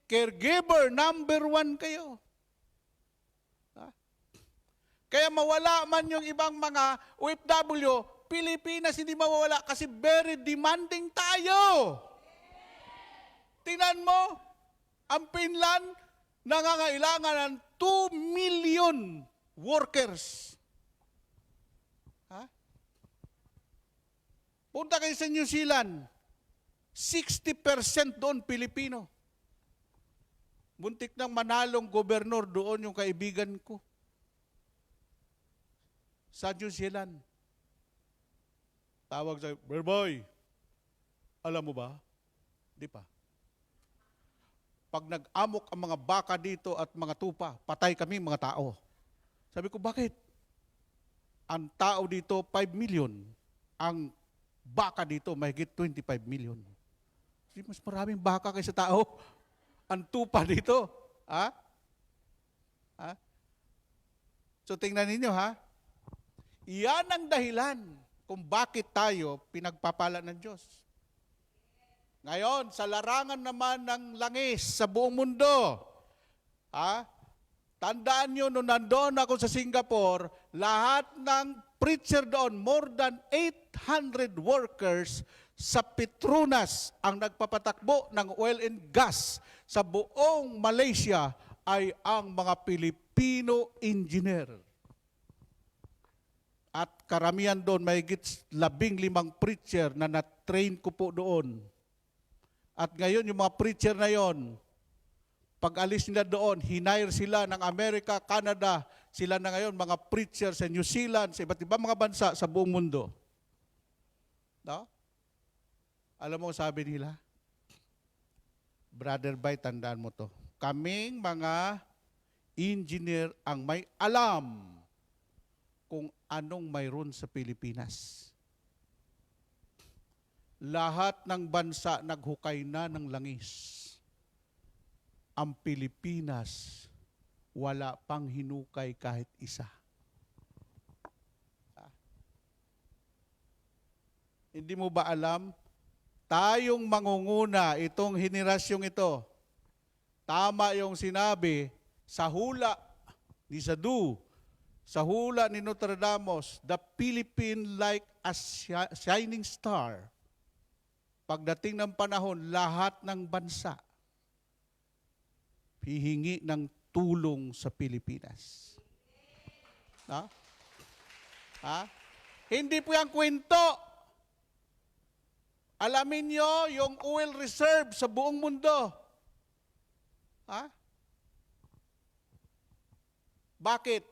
Caregiver, number 1 kayo. Ha? Kaya mawala man yung ibang mga OFW, Pilipinas hindi mawawala kasi very demanding tayo. Tingnan mo, ang Finland nangangailangan ng 2 million workers. Ha? Punta kayo sa New Zealand, 60% doon Pilipino. Muntik nang manalong gobernador doon yung kaibigan ko. Sa New Zealand. Tawag sa, Berboy, alam mo ba? Di pa. Pag nag-amok ang mga baka dito at mga tupa, patay kami mga tao. Sabi ko, bakit? Ang tao dito, 5 million. Ang baka dito, mahigit 25 million. Mas maraming baka kaysa tao. Ang tupa dito. Ha? Ha? So tingnan ninyo ha. Iyan ang dahilan kung bakit tayo pinagpapala ng Diyos. Ngayon, sa larangan naman ng langis sa buong mundo, ha? Tandaan nyo, nung nandoon ako sa Singapore, lahat ng preacher doon, more than 800 workers sa Petronas ang nagpapatakbo ng oil and gas sa buong Malaysia ay ang mga Pilipino engineer. At karamihan doon, mahigit 15 preacher na na-train ko po doon. At ngayon, yung mga preacher na yon, pag alis nila doon, hinire sila ng Amerika, Canada, sila na ngayon mga preacher sa New Zealand, sa iba't ibang mga bansa sa buong mundo. No? Alam mo, sabi nila, Brother Bay, tandaan mo to, kaming mga engineer ang may alam kung anong mayroon sa Pilipinas. Lahat ng bansa naghukay na ng langis. Ang Pilipinas, wala pang hinukay kahit isa. Hindi mo ba alam? Tayong mangunguna, itong henerasyong ito, tama yung sinabi sa hula ni Sadu, sa hula ni Nostradamus, the Philippine like a shining star. Pagdating ng panahon, lahat ng bansa hihingi ng tulong sa Pilipinas. Ha? Ha? Hindi po yung kwento. Alamin nyo yung oil reserve sa buong mundo. Ha? Bakit?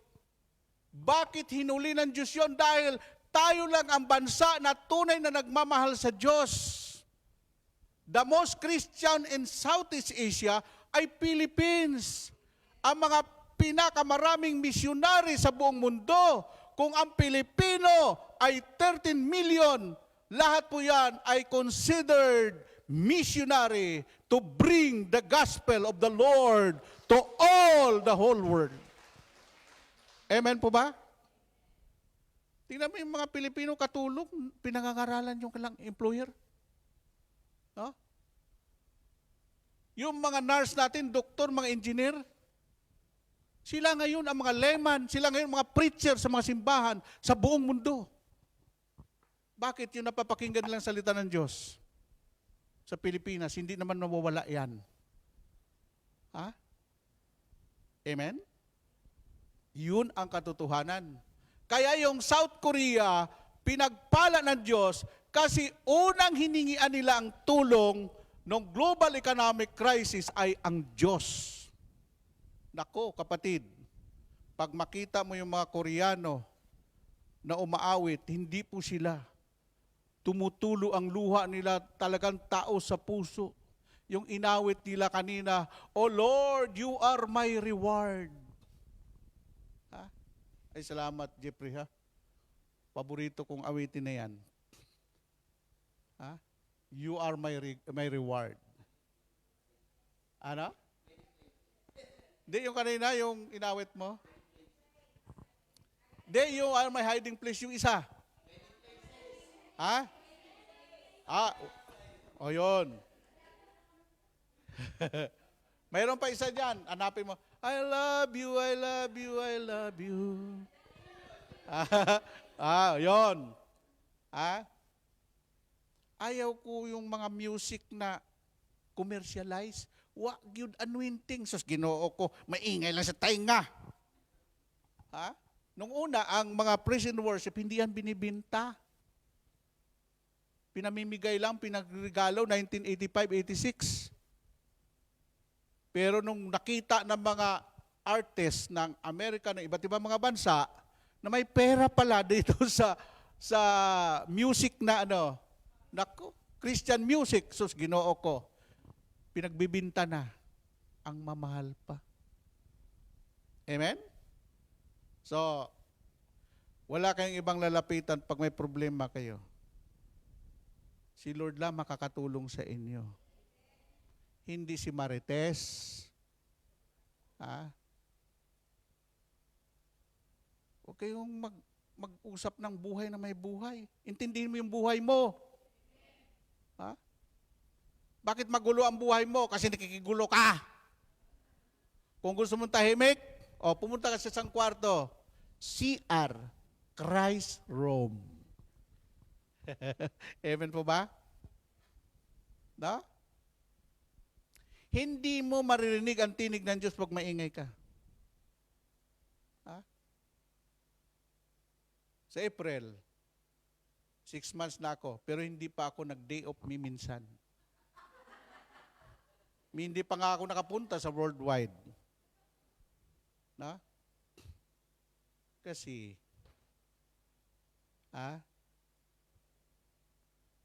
Bakit hinuli ng Diyos yun? Dahil tayo lang ang bansa na tunay na nagmamahal sa Diyos. The most Christian in Southeast Asia ay Philippines. Ang mga pinakamaraming misyonary sa buong mundo. Kung ang Pilipino ay 13 million, lahat po yan ay considered missionary to bring the gospel of the Lord to all the whole world. Amen po ba? Tingnan mo yung mga Pilipino katulong, pinangangaralan yung kailang employer. No? Yung mga nurse natin, doktor, mga engineer, sila ngayon ang mga layman, sila ngayon mga preacher sa mga simbahan sa buong mundo. Bakit yung napapakinggan nilang salita ng Diyos sa Pilipinas, hindi naman nawawala yan? Ha? Amen? Yun ang katotohanan. Kaya yung South Korea, pinagpala ng Diyos kasi unang hiningian nila ang tulong ng global economic crisis ay ang Diyos. Nako, kapatid, pag makita mo yung mga Koreano na umaawit, hindi po sila. Tumutulo ang luha nila, talagang tao sa puso. Yung inawit nila kanina, "Oh Lord, you are my reward." Ha? Ay, salamat, Jeffrey, ha? Paborito kong awitin na yan. Ha? You are my reward. Ano? Hindi, yung kanina, yung inawit mo. Hindi, you are my hiding place, yung isa. Ha? O yun. Mayroon pa isa dyan. Hanapin mo. I love you, I love you, I love you. Yun. Ayaw ko yung mga music na commercialize. Wa gyud anointing. Sus, Ginoo ko, maingay lang sa tainga. Nung una, ang mga praise and worship, hindi yan binibinta. Pinamimigay lang, pinagregalo, 1985-86. Pero nung nakita ng mga artists ng Amerika, ng iba't ibang mga bansa, na may pera pala dito sa music na naku, Christian music, sus, Ginoo ko, pinagbibinta na ang mamahal pa. Amen? So, wala kayong ibang lalapitan pag may problema kayo. Si Lord lang makakatulong sa inyo. Hindi si Marites. Huwag kayong mag-usap ng buhay na may buhay. Intindihin mo yung buhay mo. Bakit magulo ang buhay mo? Kasi nakikigulo ka. Kung gusto mong tahimik, pumunta ka sa isang kwarto. CR, Christ Room. Amen po ba? No? Hindi mo maririnig ang tinig ng Diyos pag maingay ka. Sa April, 6 months na ako, pero hindi pa ako nag-day off minsan. Hindi pa nga ako nakapunta sa worldwide. Kasi,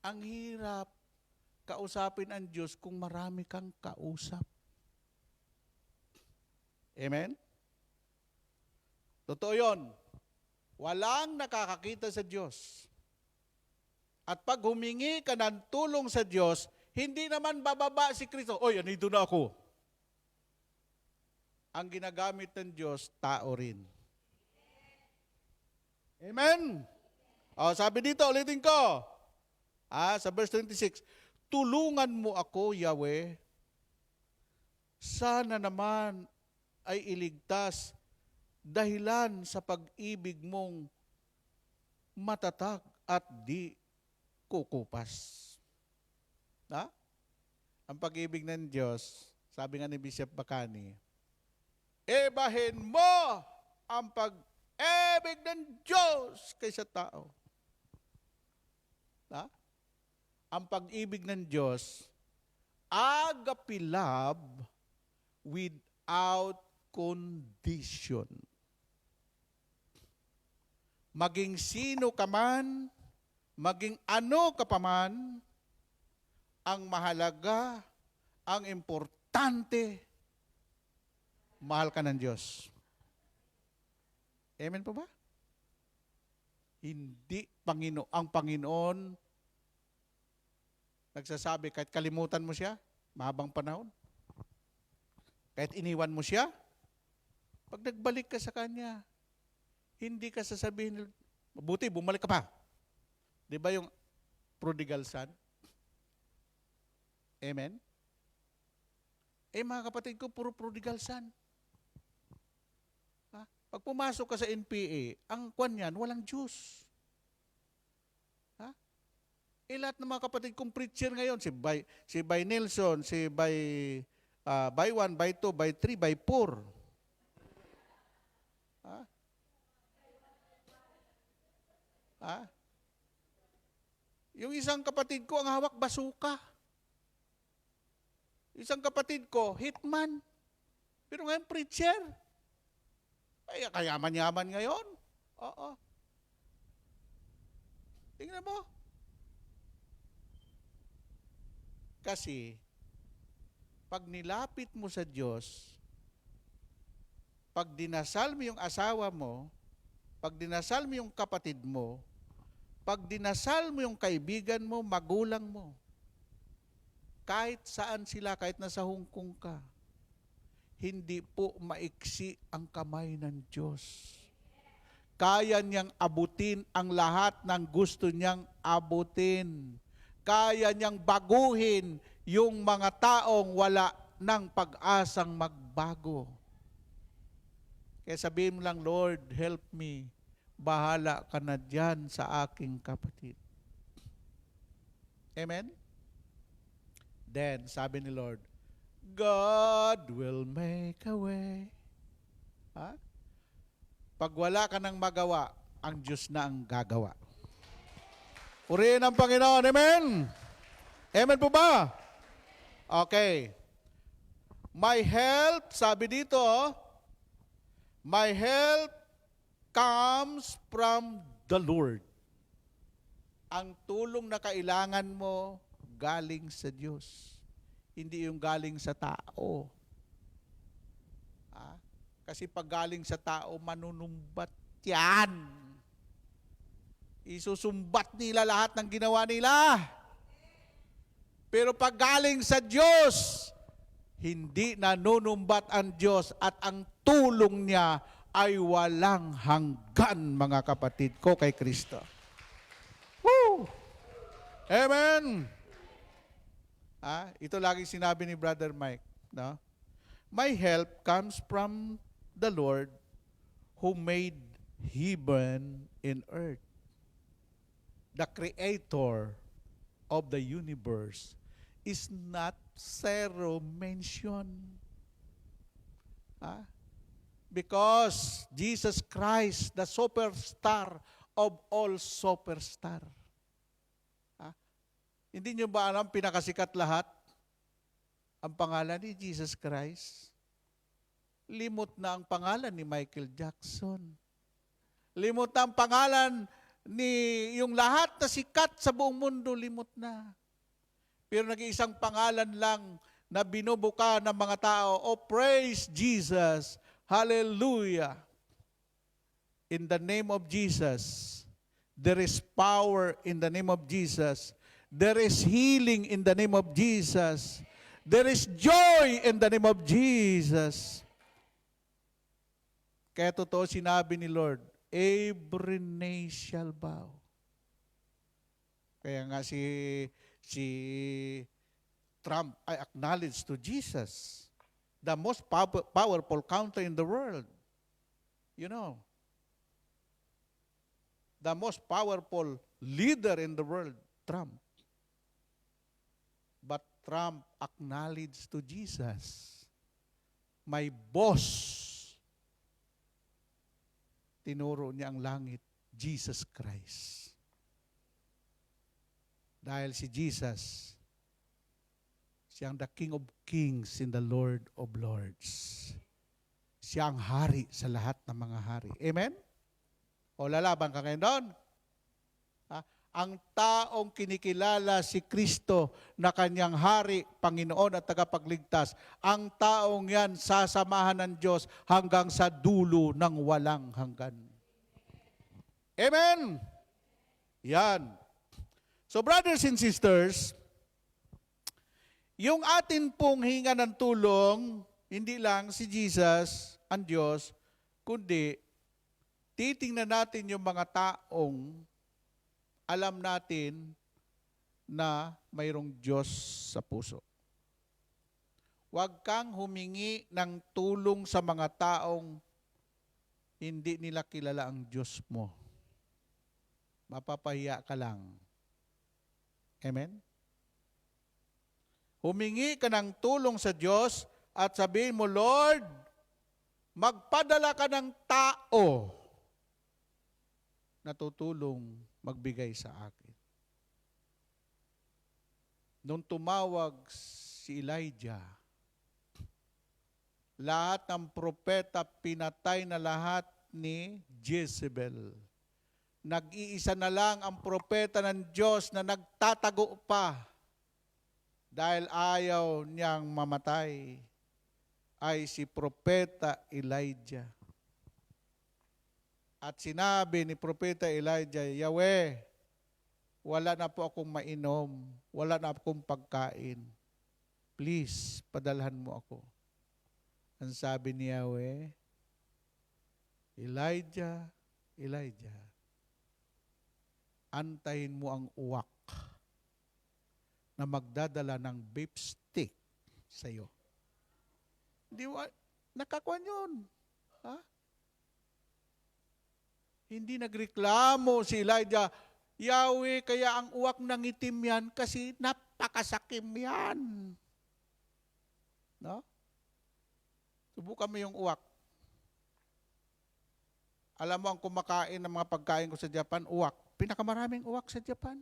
ang hirap kausapin ang Diyos kung marami kang kausap. Amen? Totoo yun. Walang nakakakita sa Diyos. At pag humingi ka ng tulong sa Diyos, hindi naman bababa si Kristo. Oy, andito na ako. Ang ginagamit ng Diyos, tao rin. Amen? Sabi dito, ulitin ko. Sa verse 26, tulungan mo ako, Yahweh. Sana naman ay iligtas dahilan sa pag-ibig mong matatag at di kukupas. Ang pag-ibig ng Diyos, sabi nga ni Bishop Bacani, ibahin mo ang pag-ibig ng Diyos kaysa tao. Ang pag-ibig ng Diyos, agape love without condition. Maging sino ka man, maging ano ka pa man, ang mahalaga, ang importante, mahal ka ng Diyos. Amen po ba? Hindi ang Panginoon nagsasabi, kahit kalimutan mo siya, mahabang panahon, kahit iniwan mo siya, pag nagbalik ka sa Kanya, hindi ka sasabihin, mabuti, bumalik ka pa. Di ba yung prodigal son? Amen? Mga kapatid ko, puro prodigal son. Ha? Pag pumasok ka sa NPA, ang kwan yan, walang Diyos. Ha? Lahat ng mga kapatid kong preacher ngayon, si Bay Nelson, si Bay 1, Bay 2, Bay 3, Bay 4. Ha? Ha? Yung isang kapatid ko, ang hawak basuka. Isang kapatid ko, hitman. Pero ngayon, preacher. Ay, kayaman-yaman ngayon. Oo. Tingnan mo. Kasi, pag nilapit mo sa Diyos, pag dinasal mo yung asawa mo, pag dinasal mo yung kapatid mo, pag dinasal mo yung kaibigan mo, magulang mo, kahit saan sila, kahit nasa Hong Kong ka, hindi po maiksi ang kamay ng Diyos. Kaya niyang abutin ang lahat ng gusto niyang abutin. Kaya niyang baguhin yung mga taong wala ng pag-asang magbago. Kaya sabihin mo lang, Lord, help me. Bahala ka na dyan sa aking kapatid. Amen? Then, sabi ni Lord, God will make a way. Ha? Pag wala ka nang magawa, ang Diyos na ang gagawa. Purihin ang Panginoon. Amen? Amen po ba? Okay. My help, sabi dito, my help comes from the Lord. Ang tulong na kailangan mo, galing sa Diyos. Hindi yung galing sa tao. Kasi pag galing sa tao, manunumbat yan. Isusumbat nila lahat ng ginawa nila. Pero pag galing sa Diyos, hindi nanunumbat ang Diyos at ang tulong niya ay walang hanggan, mga kapatid ko, kay Kristo. Woo! Amen! Ito lagi sinabi ni Brother Mike, no? My help comes from the Lord who made heaven and earth. The creator of the universe is not zero mention. Because Jesus Christ, the superstar of all superstar. Hindi nyo ba alam, pinakasikat lahat? Ang pangalan ni Jesus Christ. Limot na ang pangalan ni Michael Jackson. Limot na ang pangalan ni yung lahat na sikat sa buong mundo, limot na. Pero nag-iisang pangalan lang na binubuka ng mga tao, oh praise Jesus, hallelujah. In the name of Jesus, there is power in the name of Jesus. There is healing in the name of Jesus. There is joy in the name of Jesus. Kaya totoo sinabi ni Lord, every knee shall bow. Kaya nga si Trump ay acknowledged to Jesus, the most powerful country in the world. You know, the most powerful leader in the world, Trump. But Trump acknowledged to Jesus, my boss. Tinuro niya ang langit, Jesus Christ. Dahil si Jesus, siyang the King of Kings and the Lord of Lords. Siya ang hari sa lahat ng mga hari. Amen? O lalaban ka ngayon doon? Ang taong kinikilala si Kristo na kanyang hari, Panginoon at tagapagligtas, ang taong yan sasamahan ng Diyos hanggang sa dulo ng walang hanggan. Amen? Yan. So brothers and sisters, yung atin pong hinga ng tulong, hindi lang si Jesus, ang Diyos, kundi titingnan natin yung mga taong alam natin na mayroong Diyos sa puso. Huwag kang humingi ng tulong sa mga taong hindi nila kilala ang Diyos mo. Mapapahiya ka lang. Amen? Humingi ka ng tulong sa Diyos at sabihin mo, Lord, magpadala ka ng tao na tutulong magbigay sa akin. Nung tumawag si Elijah, lahat ng propeta pinatay na lahat ni Jezebel. Nag-iisa na lang ang propeta ng Diyos na nagtatago pa dahil ayaw niyang mamatay ay si propeta Elijah. At sinabi ni propeta Elijah, Yahweh, wala na po akong mainom, wala na akong pagkain. Please, padalhan mo ako. Ang sabi ni Yahweh, Elijah, Elijah, antayin mo ang uwak na magdadala ng beef stick sa iyo. Hindi, nakakuan yun. Ha? Hindi nagreklamo si Elijah, Yahweh, kaya ang uwak ng itim yan kasi napakasakim yan. No? Subukan mo yung uwak. Alam mo ang kumakain ng mga pagkain ko sa Japan, uwak. Pinakamaraming uwak sa Japan.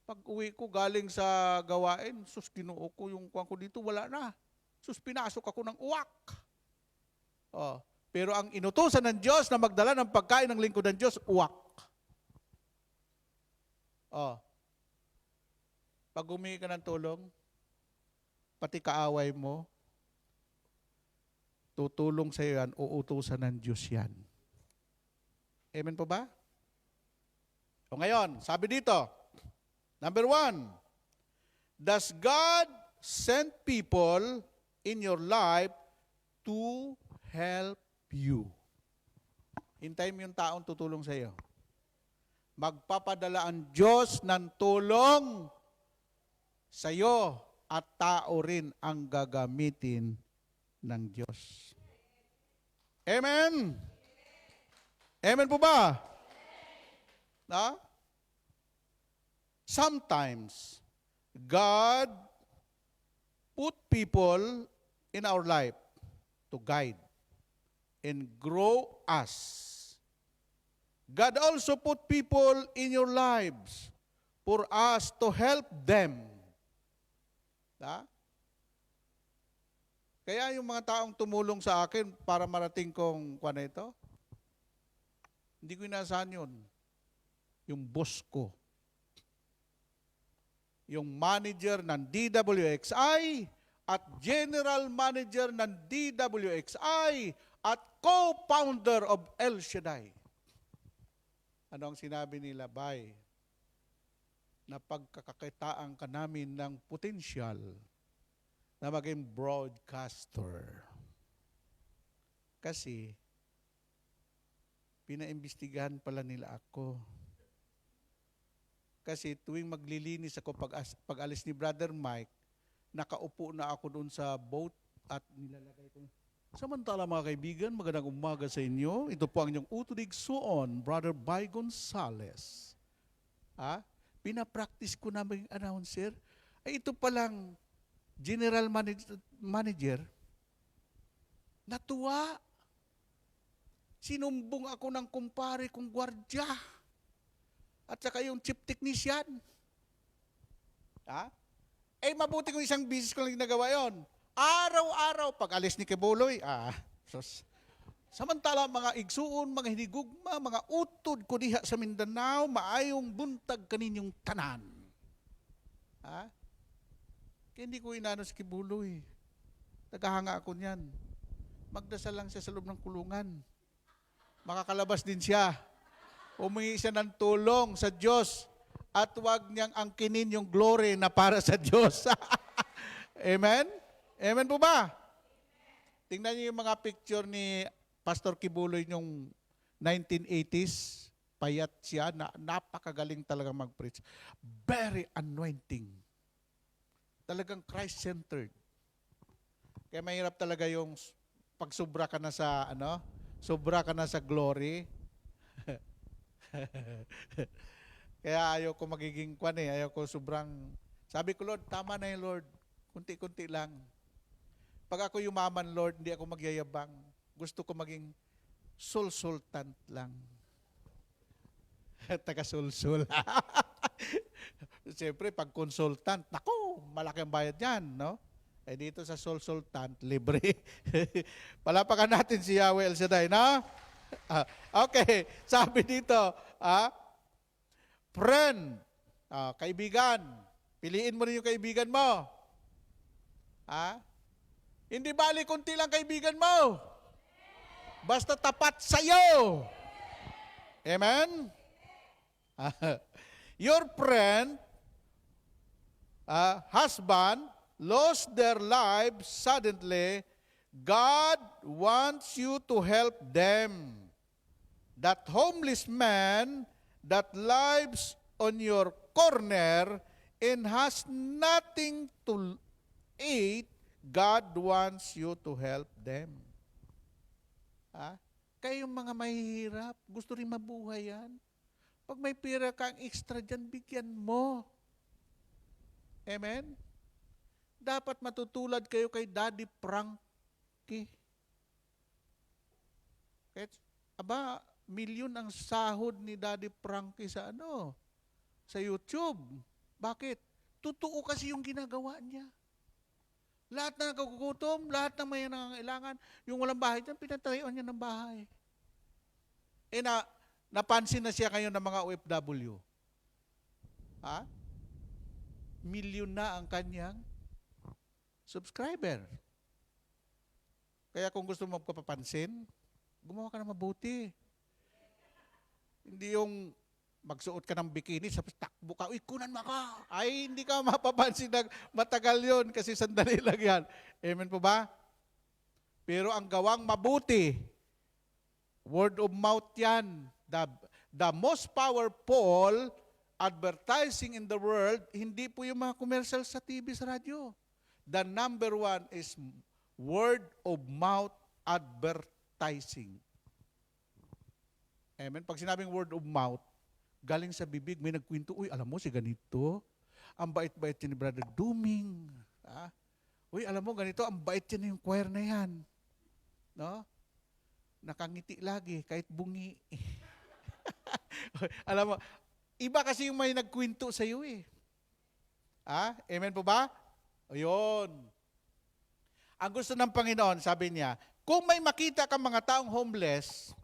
Pag uwi ko galing sa gawain, sus, kinuo ko yung kuwan ko dito, wala na. Sus, pinasok ako ng uwak. Oh. Pero ang inutusan ng Diyos na magdala ng pagkain ng lingkod ng Diyos, uwak. Oh. Pag humingi ka ng tulong, pati kaaway mo, tutulong sa iyo yan, uutusan ng Diyos yan. Amen po ba? O ngayon, sabi dito, number 1, does God send people in your life to help you? Hintayin mo yung taong tutulong sa iyo. Magpapadala ang Diyos ng tulong sa iyo at tao rin ang gagamitin ng Diyos. Amen? Amen po ba? Na? Sometimes, God put people in our life to guide and grow us. God also put people in your lives for us to help them. Da? Kaya yung mga taong tumulong sa akin para marating kong kuwan na ito, hindi ko inasahan yun. Yung boss ko. Yung manager ng DWXI at general manager ng DWXI at co-founder of El Shaddai. Ano ang sinabi nila? Bay, na pagkakakitaan ka namin ng potensyal na maging broadcaster. Kasi, pinaimbestigahan pala nila ako. Kasi tuwing maglilinis ako pag-alis ni Brother Mike, nakaupo na ako doon sa boat at nilalagay ko. Samantala mga kaibigan, magandang umaga sa inyo. Ito po ang inyong utuligsoon, Brother Bay Gonzales. Pinapractice ko na maging announcer. Ay ito palang general manager, natuwa. Sinumbong ako ng kumpare kong gwardya at saka yung chief technician. Mabuti kung isang business ko lang nagawa yon. Araw-araw, pag alis ni Kibuloy, samantala mga igsuon, mga hinigugma, mga utod ko diha sa Mindanao, maayong buntag kaninyong tanan. Kaya hindi ko inano si Kibuloy. Tagahanga ako niyan. Magdasal lang siya sa loob ng kulungan. Makakalabas din siya. Humingi siya ng tulong sa Diyos at huwag niyang angkinin yung glory na para sa Diyos. Amen? Amen po ba? Tingnan niyo yung mga picture ni Pastor Kibuloy yung 1980s. Payat siya, napakagaling talaga mag-preach. Very anointing. Talagang Christ-centered. Kaya mahirap talaga yung pag sobra ka na sa, sobra ka na sa glory. Kaya ayaw ko magiging ayaw ko sobrang, sabi ko, Lord, tama na yung Lord, kunti-kunti lang. Pag ako yumaman, Lord, hindi ako magyayabang. Gusto ko maging sulsultant lang. Taga-sulsul. Siyempre, pag consultant, naku, malaki ang bayad yan, no? Eh dito sa sulsultant, libre. Palapakan natin si Yahweh El Shaddai, no? Okay, sabi dito, friend, kaibigan, piliin mo rin yung kaibigan mo. Hindi bali kunti lang kaibigan mo. Basta tapat sa'yo. Amen? Your friend, husband, lost their lives suddenly. God wants you to help them. That homeless man that lives on your corner and has nothing to eat, God wants you to help them. Kayong mga mahihirap, gusto rin mabuhay yan. Pag may pera kang extra dyan, bigyan mo. Amen? Dapat matutulad kayo kay Daddy Frankie. Kahit, milyon ang sahod ni Daddy Frankie sa sa YouTube. Bakit? Totoo kasi yung ginagawa niya. Lahat na nagkagugutom, lahat na may nangangailangan, yung walang bahay dyan, pinatayuan niya ng bahay. Napansin na siya ngayon ng mga OFW. Milyon na ang kanyang subscriber. Kaya kung gusto mo magpapansin, gumawa ka na mabuti. Hindi yung magsuot ka ng bikini, takbo ka, uy, kunan mo ka. Ay, hindi ka mapapansin na matagal yun kasi sandali lang yan. Amen po ba? Pero ang gawang mabuti, word of mouth yan. The most powerful advertising in the world, hindi po yung mga commercial sa TV, sa radyo. The number one is word of mouth advertising. Amen? Pag sinabing word of mouth, galing sa bibig, may nagkwento, uy, alam mo si ganito, ang bait-bait niya ni Brother Duming. Uy, alam mo, ganito, ang bait niya yung choir na yan. No? Nakangiti lagi, kahit bungi. Alam mo, iba kasi yung may nagkwento sa iyo eh. Amen po ba? Ayun. Ang gusto ng Panginoon, sabi niya, kung may makita kang mga taong homeless,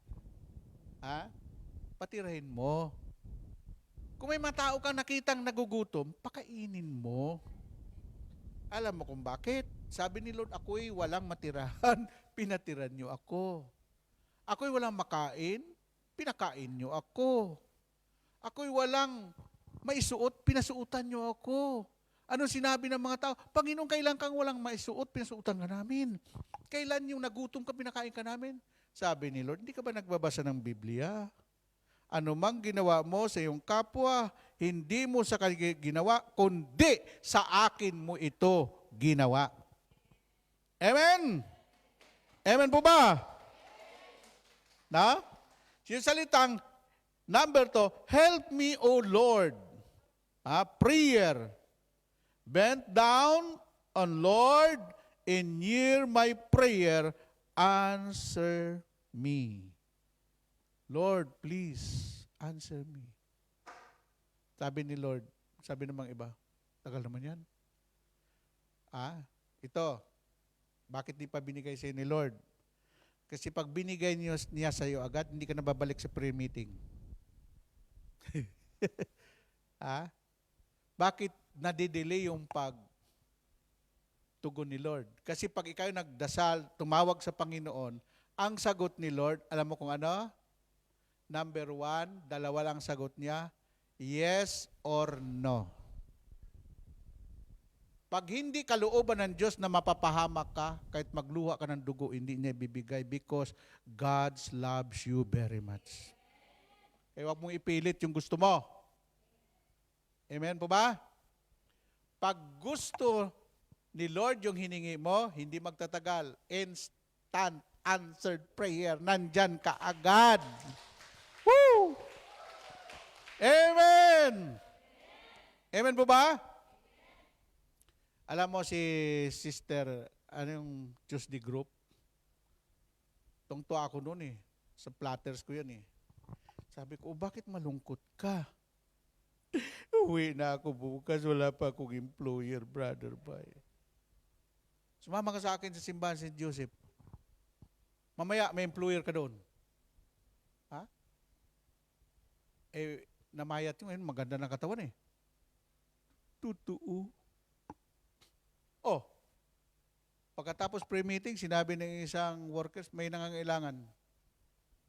patirahin mo. Kung may mga tao kang nakitang nagugutom, pakainin mo. Alam mo kung bakit? Sabi ni Lord, ako'y walang matirahan, pinatiran niyo ako. Ako'y walang makain, pinakain niyo ako. Ako'y walang maisuot, pinasuutan niyo ako. Ano sinabi ng mga tao? Panginoon, kailan kang walang maisuot, pinasuutan ka namin? Kailan yung nagutom ka, pinakain ka namin? Sabi ni Lord, hindi ka ba nagbabasa ng Biblia? Ano mang ginawa mo sa iyong kapwa, hindi mo sa kanya ginawa, kundi sa akin mo ito ginawa. Amen? Amen po ba? Na? Yung salitang number 2, help me, O Lord. Prayer. Bend down on Lord, and hear my prayer, answer me. Lord, please, answer me. Sabi ni Lord, sabi ng mga iba, tagal naman yan. Ito, bakit di pa binigay sa'yo ni Lord? Kasi pag binigay niya sa'yo agad, hindi ka na babalik sa prayer meeting. Bakit nadidelay yung pagtugon ni Lord? Kasi pag ikaw nagdasal, tumawag sa Panginoon, ang sagot ni Lord, alam mo kung ano? Number 1, 2 lang sagot niya, Yes or no? Pag hindi kalooban ng Diyos na mapapahamak ka, kahit magluha ka ng dugo, hindi niya bibigay because God loves you very much. Kaya huwag mong ipilit yung gusto mo. Amen po ba? Pag gusto ni Lord yung hiningi mo, hindi magtatagal. Instant answered prayer. Nandyan ka agad. Woo! Amen! Amen po ba? Alam mo si Sister, ano yung Tuesday group? Tungto ako noon eh. Sa platters ko yun eh. Sabi ko, bakit malungkot ka? Uwi na ako bukas, wala pa akong employer, brother boy. Sumama ka sa akin sa simbahan St. Joseph. Mamaya, may employer ka doon. Ha? Eh, namayat yung ngayon, maganda ng katawan eh. Totoo. Oh, pagkatapos pre-meeting, sinabi ng isang workers, may nangangailangan.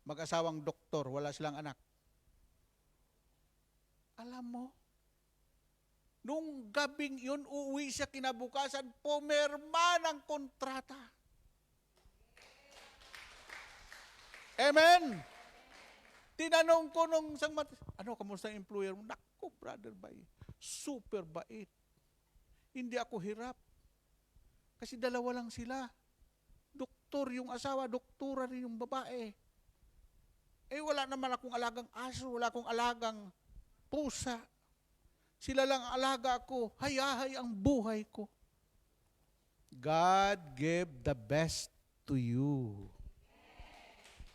Mag-asawang doktor, wala silang anak. Alam mo, nung gabing yun, uuwi siya kinabukasan, pumirma ng kontrata. Amen? Tinanong ko nung isang kamusta ang employer mo? Naku, brother, super bait. Hindi ako hirap. Kasi dalawa lang sila. Doktor yung asawa, doktora rin yung babae. Eh wala naman akong alagang aso, wala akong alagang pusa. Sila lang ang alaga ko. Hayahay ang buhay ko. God gave the best to you.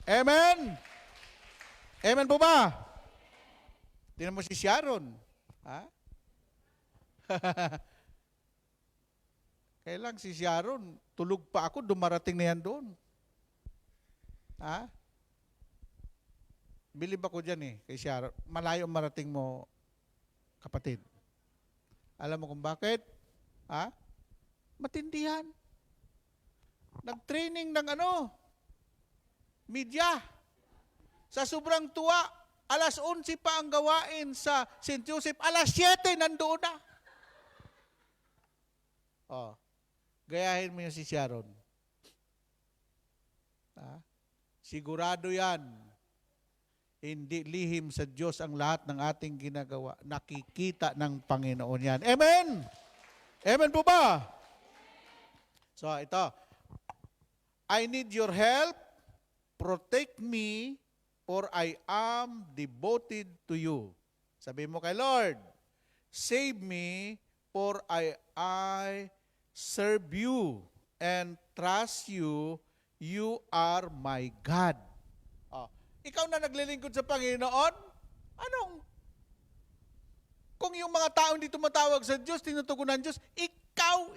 Amen? Amen po ba? Tingnan mo si Sharon. Ha? Kailang si Sharon, tulog pa ako, dumarating na yan doon. Ha? Bilib ako dyan eh, kay Sharon. Malayo marating mo, kapatid. Alam mo kung bakit? Ha? Matindihan. Nag-training ng media. Sa sobrang tuwa, alas 11 pa ang gawain sa St. Joseph, alas 7 nandoon na. Oh. Gayahin mo yung si Sharon. Sigurado yan. Hindi lihim sa Diyos ang lahat ng ating ginagawa. Nakikita ng Panginoon yan. Amen? Amen po ba? So ito. I need your help. Protect me for I am devoted to you. Sabi mo kay Lord, save me for I serve you and trust you, you are my God. Oh, ikaw na naglilingkod sa Panginoon, kung yung mga tao hindi tumatawag sa Diyos, tinutugunan Diyos, ikaw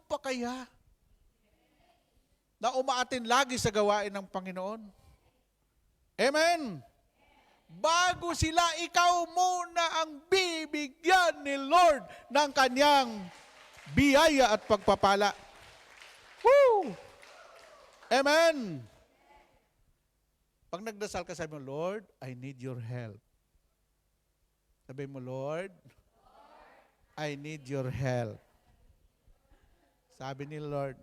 pa kaya na umaatin lagi sa gawain ng Panginoon? Amen? Bago sila, ikaw muna ang bibigyan ni Lord ng kanyang biyaya at pagpapala. Woo! Amen! Pag nagdasal ka, sabi mo, Lord, I need your help. Sabi mo, Lord, I need your help. Sabi ni Lord,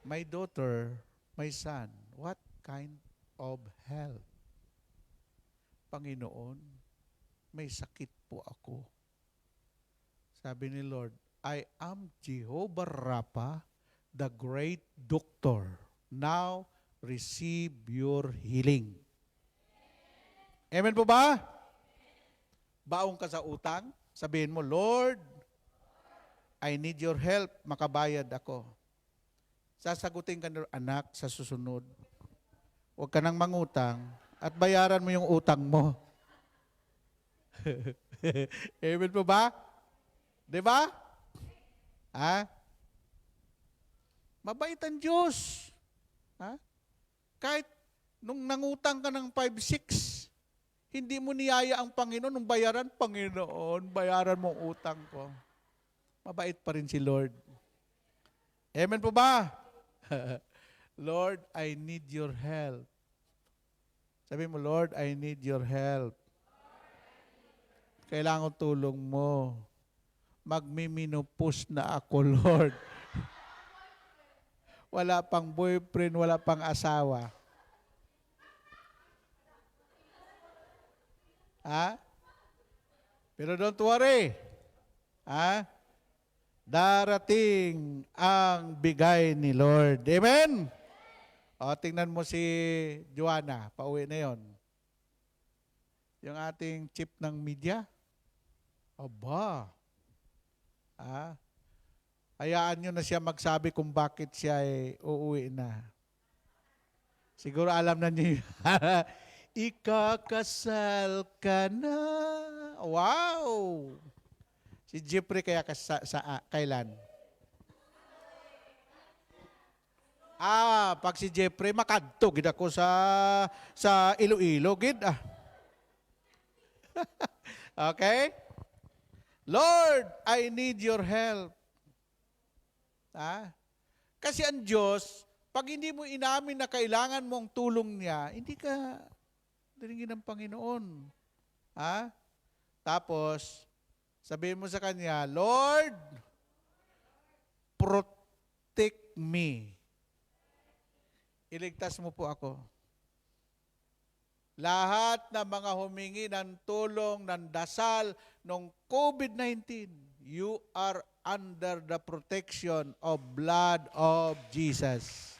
my daughter, my son, what kind of help? Panginoon, may sakit po ako. Sabi ni Lord, I am Jehovah Rapha, the great doctor. Now, receive your healing. Amen po ba? Baong ka sa utang, sabihin mo, Lord, I need your help, makabayad ako. Sasagutin ka ng anak sa susunod. Huwag ka nang mangutang at bayaran mo yung utang mo. Amen po ba? Diba? Ha? Mabait ang Diyos. Ha? Kahit nung nangutang ka ng 5-6, hindi mo niyaya ang Panginoon nung bayaran, Panginoon, bayaran mo ang utang ko. Mabait pa rin si Lord. Amen po ba? Lord, I need your help. Sabi mo, Lord, I need your help. Kailangan tulong mo. Magmiminupos na ako, Lord. Wala pang boyfriend, wala pang asawa. Ha? Pero don't worry. Ha? Darating ang bigay ni Lord. Amen? O, tingnan mo si Joanna. Pauwi na yon. Yung ating chief ng media. Aba. Ha? Hayaan nyo na siya magsabi kung bakit siya ay uuwi na. Siguro alam na niyo. Ikakasal ka na. Wow! Si Jeffrey kaya kailan? Pag si Jeffrey makadto gid ako sa Iloilo gid ah. Okay? Lord, I need your help. Kasi ang Diyos, pag hindi mo inamin na kailangan mong tulong niya, hindi ka diringin ng Panginoon. Tapos, sabihin mo sa Kanya, Lord, protect me. Iligtas mo po ako. Lahat ng mga humingi ng tulong, ng dasal, ng COVID-19, you are under the protection of blood of Jesus.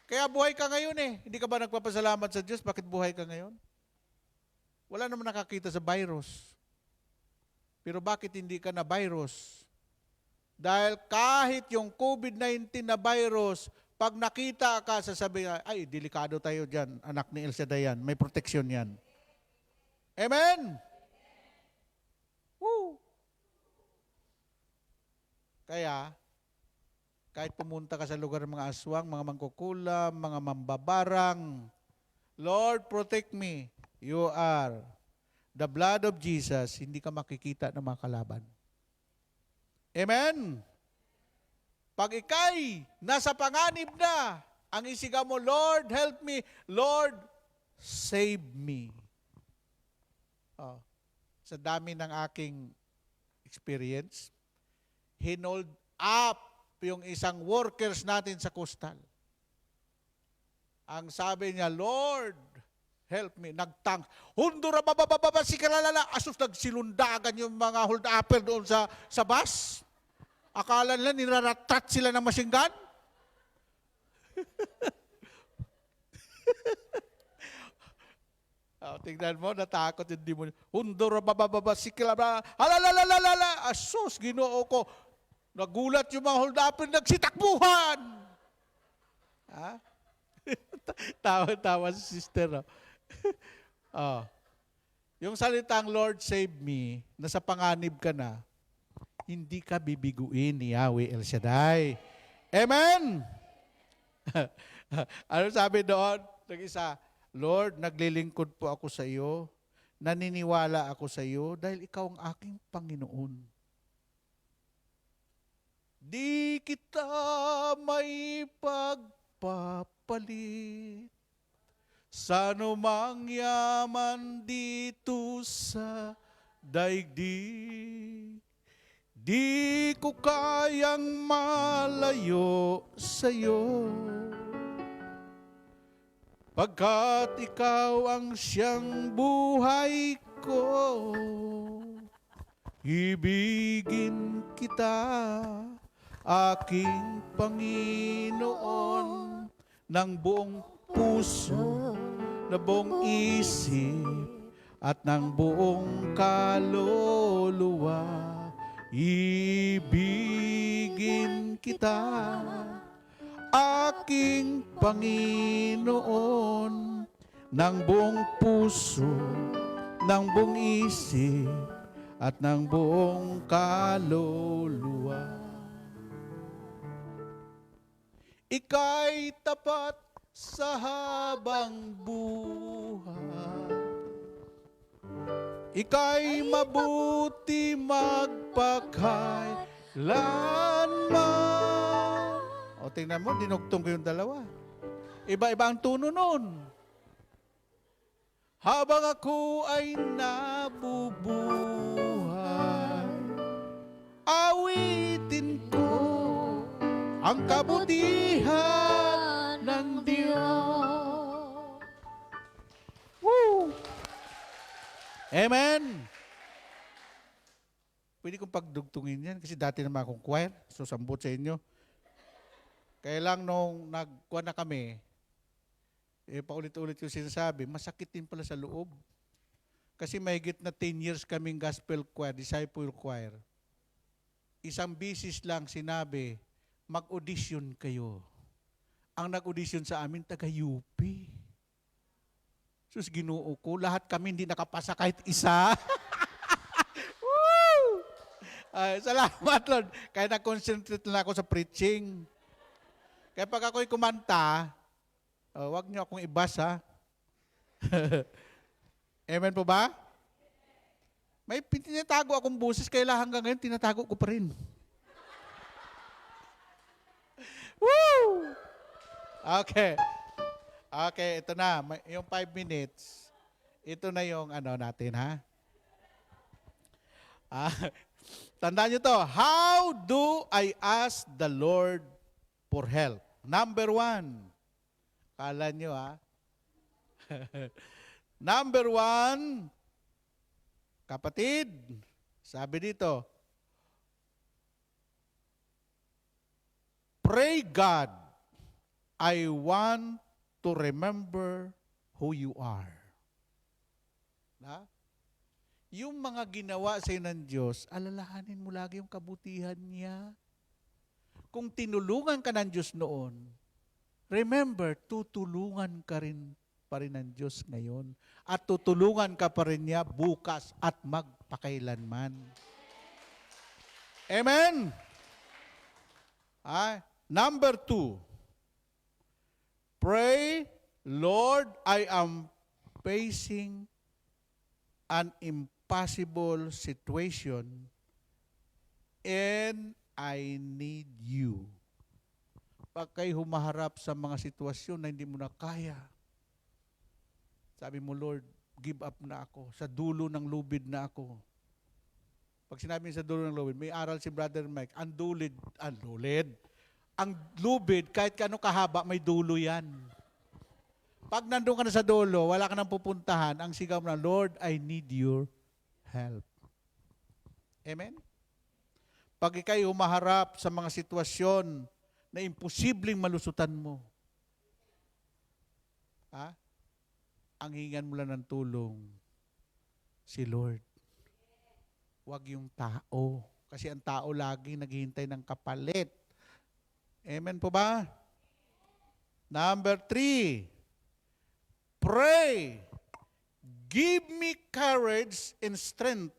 Kaya buhay ka ngayon eh. Hindi ka ba nagpapasalamat sa Diyos? Bakit buhay ka ngayon? Wala naman nakakita sa virus. Pero bakit hindi ka na virus? Dahil kahit yung COVID-19 na virus, pag nakita ka, sasabihin, ay, delikado tayo dyan, anak ni El Shaddai yan, may proteksyon yan. Amen? Woo! Kaya, kahit pumunta ka sa lugar ng mga aswang, mga mangkukulam, mga mambabarang, Lord, protect me. You are the blood of Jesus, hindi ka makikita ng mga kalaban. Amen? Pag ikay nasa panganib na, ang isigaw mo, Lord, help me. Lord, save me. Sa dami ng aking experience, hinold up yung isang workers natin sa coastal. Ang sabi niya, Lord, help me. Nagtang, hundura babababa si kalalala. Asus, nagsilundagan yung mga hold upper doon sa bus. Akala nila niraratrat sila ng machine gun. Tingnan mo, natakot yung demon. Hundura babababa si kalalala. Halalalala. Asus, Ginoo ko. Nagulat yung mga hold upper, nagsitakbuhan. Tawa-tawa si sister. Yung salitang Lord save me, nasa panganib ka na, hindi ka bibiguin ni Yahweh El Shaddai. Amen? Ano sabi doon? Nag-isa, Lord, naglilingkod po ako sa iyo, naniniwala ako sa iyo dahil ikaw ang aking Panginoon. Di kita may pagpapalit sa anumang yaman dito sa daigdig. Di ko kayang malayo sa'yo, pagkat ikaw ang siyang buhay ko. Ibigin kita, aking Panginoon, ng buong puso, na buong isip, at ng buong kaluluwa. Ibigin kita, aking Panginoon, ng buong puso, ng buong isip, at ng buong kaluluwa. Ika'y tapat sa habang buhay. Ika'y mabuti magpakailanman. O, tingnan mo, dinugtong ko yung dalawa. Iba-iba ang tuno nun. habang ako ay nabubuhay. Awitin ko ang kabutihan ng Diyos. Woo! Amen! Pwede kong pagdugtungin yan kasi dati naman akong choir, so sambot sa inyo. Kaya lang nung nagkuha na kami, paulit-ulit yung sinasabi, masakit din pala sa loob. Kasi mahigit na 10 years kaming gospel choir, disciple choir. Isang bisis lang sinabi, mag-audition kayo. Ang nag-audition sa amin, taga-UP. Sus, Ginoo ko, lahat kami hindi nakapasa kahit isa. Woo! Salamat, Lord. Kaya nag-concentrate na ako sa preaching. Kaya pag ako'y kumanta, wag niyo akong ibasa. Amen po ba? May tinatago akong busis, kaya hanggang ngayon tinatago ko pa rin. Woo! Okay. Okay, ito na. Yung 5 minutes. Ito na yung ano natin, ha? Tandaan nyo to. How do I ask the Lord for help? Number 1. Kala nyo, ha? Number 1, kapatid, sabi dito, pray God, I want to remember who you are. Na? Yung mga ginawa sa ng Diyos, alalahanin mo lagi yung kabutihan niya. Kung tinulungan ka ng Diyos noon, remember, tutulungan ka rin pa rin ng Diyos ngayon. At tutulungan ka pa rin niya bukas at magpakailanman. Amen? Number 2, pray, Lord, I am facing an impossible situation and I need you. Pag kayo humaharap sa mga sitwasyon na hindi mo na kaya, sabi mo, Lord, give up na ako. Sa dulo ng lubid na ako. Pag sinabi sa dulo ng lubid, may aral si Brother Mike, ang lubid, kahit kano kahaba, may dulo yan. Pag nandun ka na sa dulo, wala ka nang pupuntahan, ang sigaw mo na, Lord, I need your help. Amen? Pag ikay humaharap sa mga sitwasyon na imposibleng malusutan mo, ang hingan mo lang ng tulong, si Lord. Huwag yung tao. Kasi ang tao lagi naghihintay ng kapalit. Amen po ba? Number 3, pray, give me courage and strength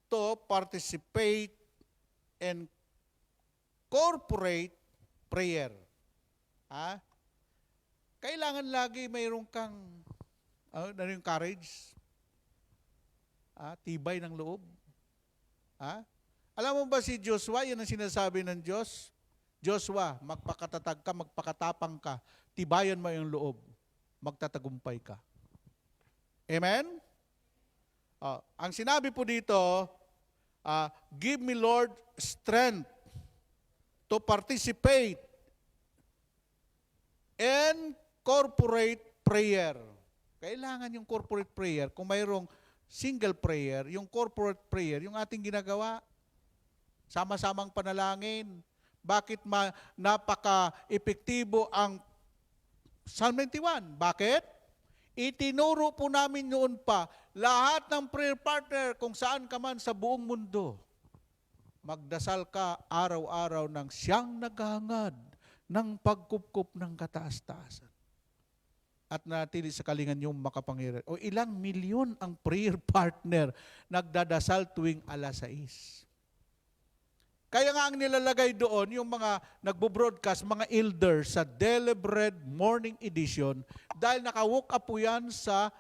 to participate and corporate prayer. Kailangan lagi mayroon kang yung courage, tibay ng loob. Alam mo ba si Joshua, yan ang sinasabi ng Diyos? Joshua, magpakatatag ka, magpakatapang ka, tibayan mo yung loob, magtatagumpay ka. Amen? Ang sinabi po dito, give me, Lord, strength to participate in corporate prayer. Kailangan yung corporate prayer, kung mayroong single prayer, yung corporate prayer, yung ating ginagawa, sama-samang panalangin. Bakit napaka-epektibo ang Psalm 91? Bakit? Itinuro po namin noon pa, lahat ng prayer partner, kung saan ka man sa buong mundo, magdasal ka araw-araw ng siyang naghahangad ng pagkupkup ng kataas-taasan. At natili sa kalingan yung makapangyarihan. O ilang milyon ang prayer partner nagdadasal tuwing alas 6. Kaya nga ang nilalagay doon, yung mga nagbo-broadcast, mga elders sa Daily Bread Morning Edition, dahil naka-walk up po yan sa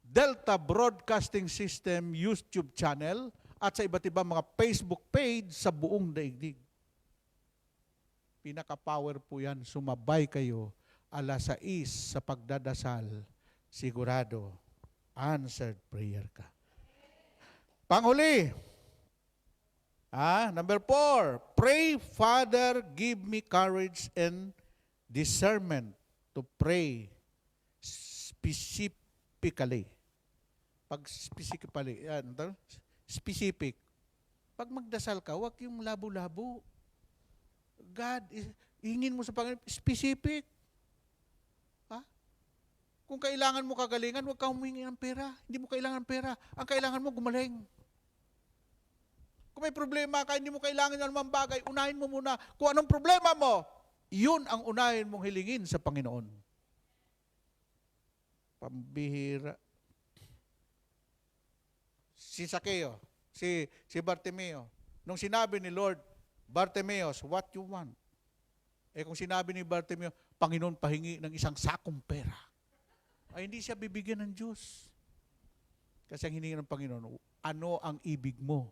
Delta Broadcasting System YouTube channel at sa iba't ibang mga Facebook page sa buong daigdig. Pinaka-power po yan, sumabay kayo alas 6 sa pagdadasal sigurado, answered prayer ka. Panghuli, number 4, pray, Father, give me courage and discernment to pray specifically. Pag specifically, specific. Pag magdasal ka, huwag yung labo-labo. God, hingin mo sa Panginoon, specific. Ha? Kung kailangan mo kagalingan, huwag ka humingi ng pera. Hindi mo kailangan ng pera. Ang kailangan mo, gumaling. Kung may problema ka, hindi mo kailangan ng anumang bagay, unahin mo muna kung anong problema mo. Yun ang unahin mong hilingin sa Panginoon. Pambihira. Si Sakeo, si Bartimeo, nung sinabi ni Lord, Bartimeus, what you want? Kung sinabi ni Bartimeo, Panginoon, pahingi ng isang sakong pera, ay hindi siya bibigyan ng Diyos. Kasi ang hiningi ng Panginoon, ano ang ibig mo?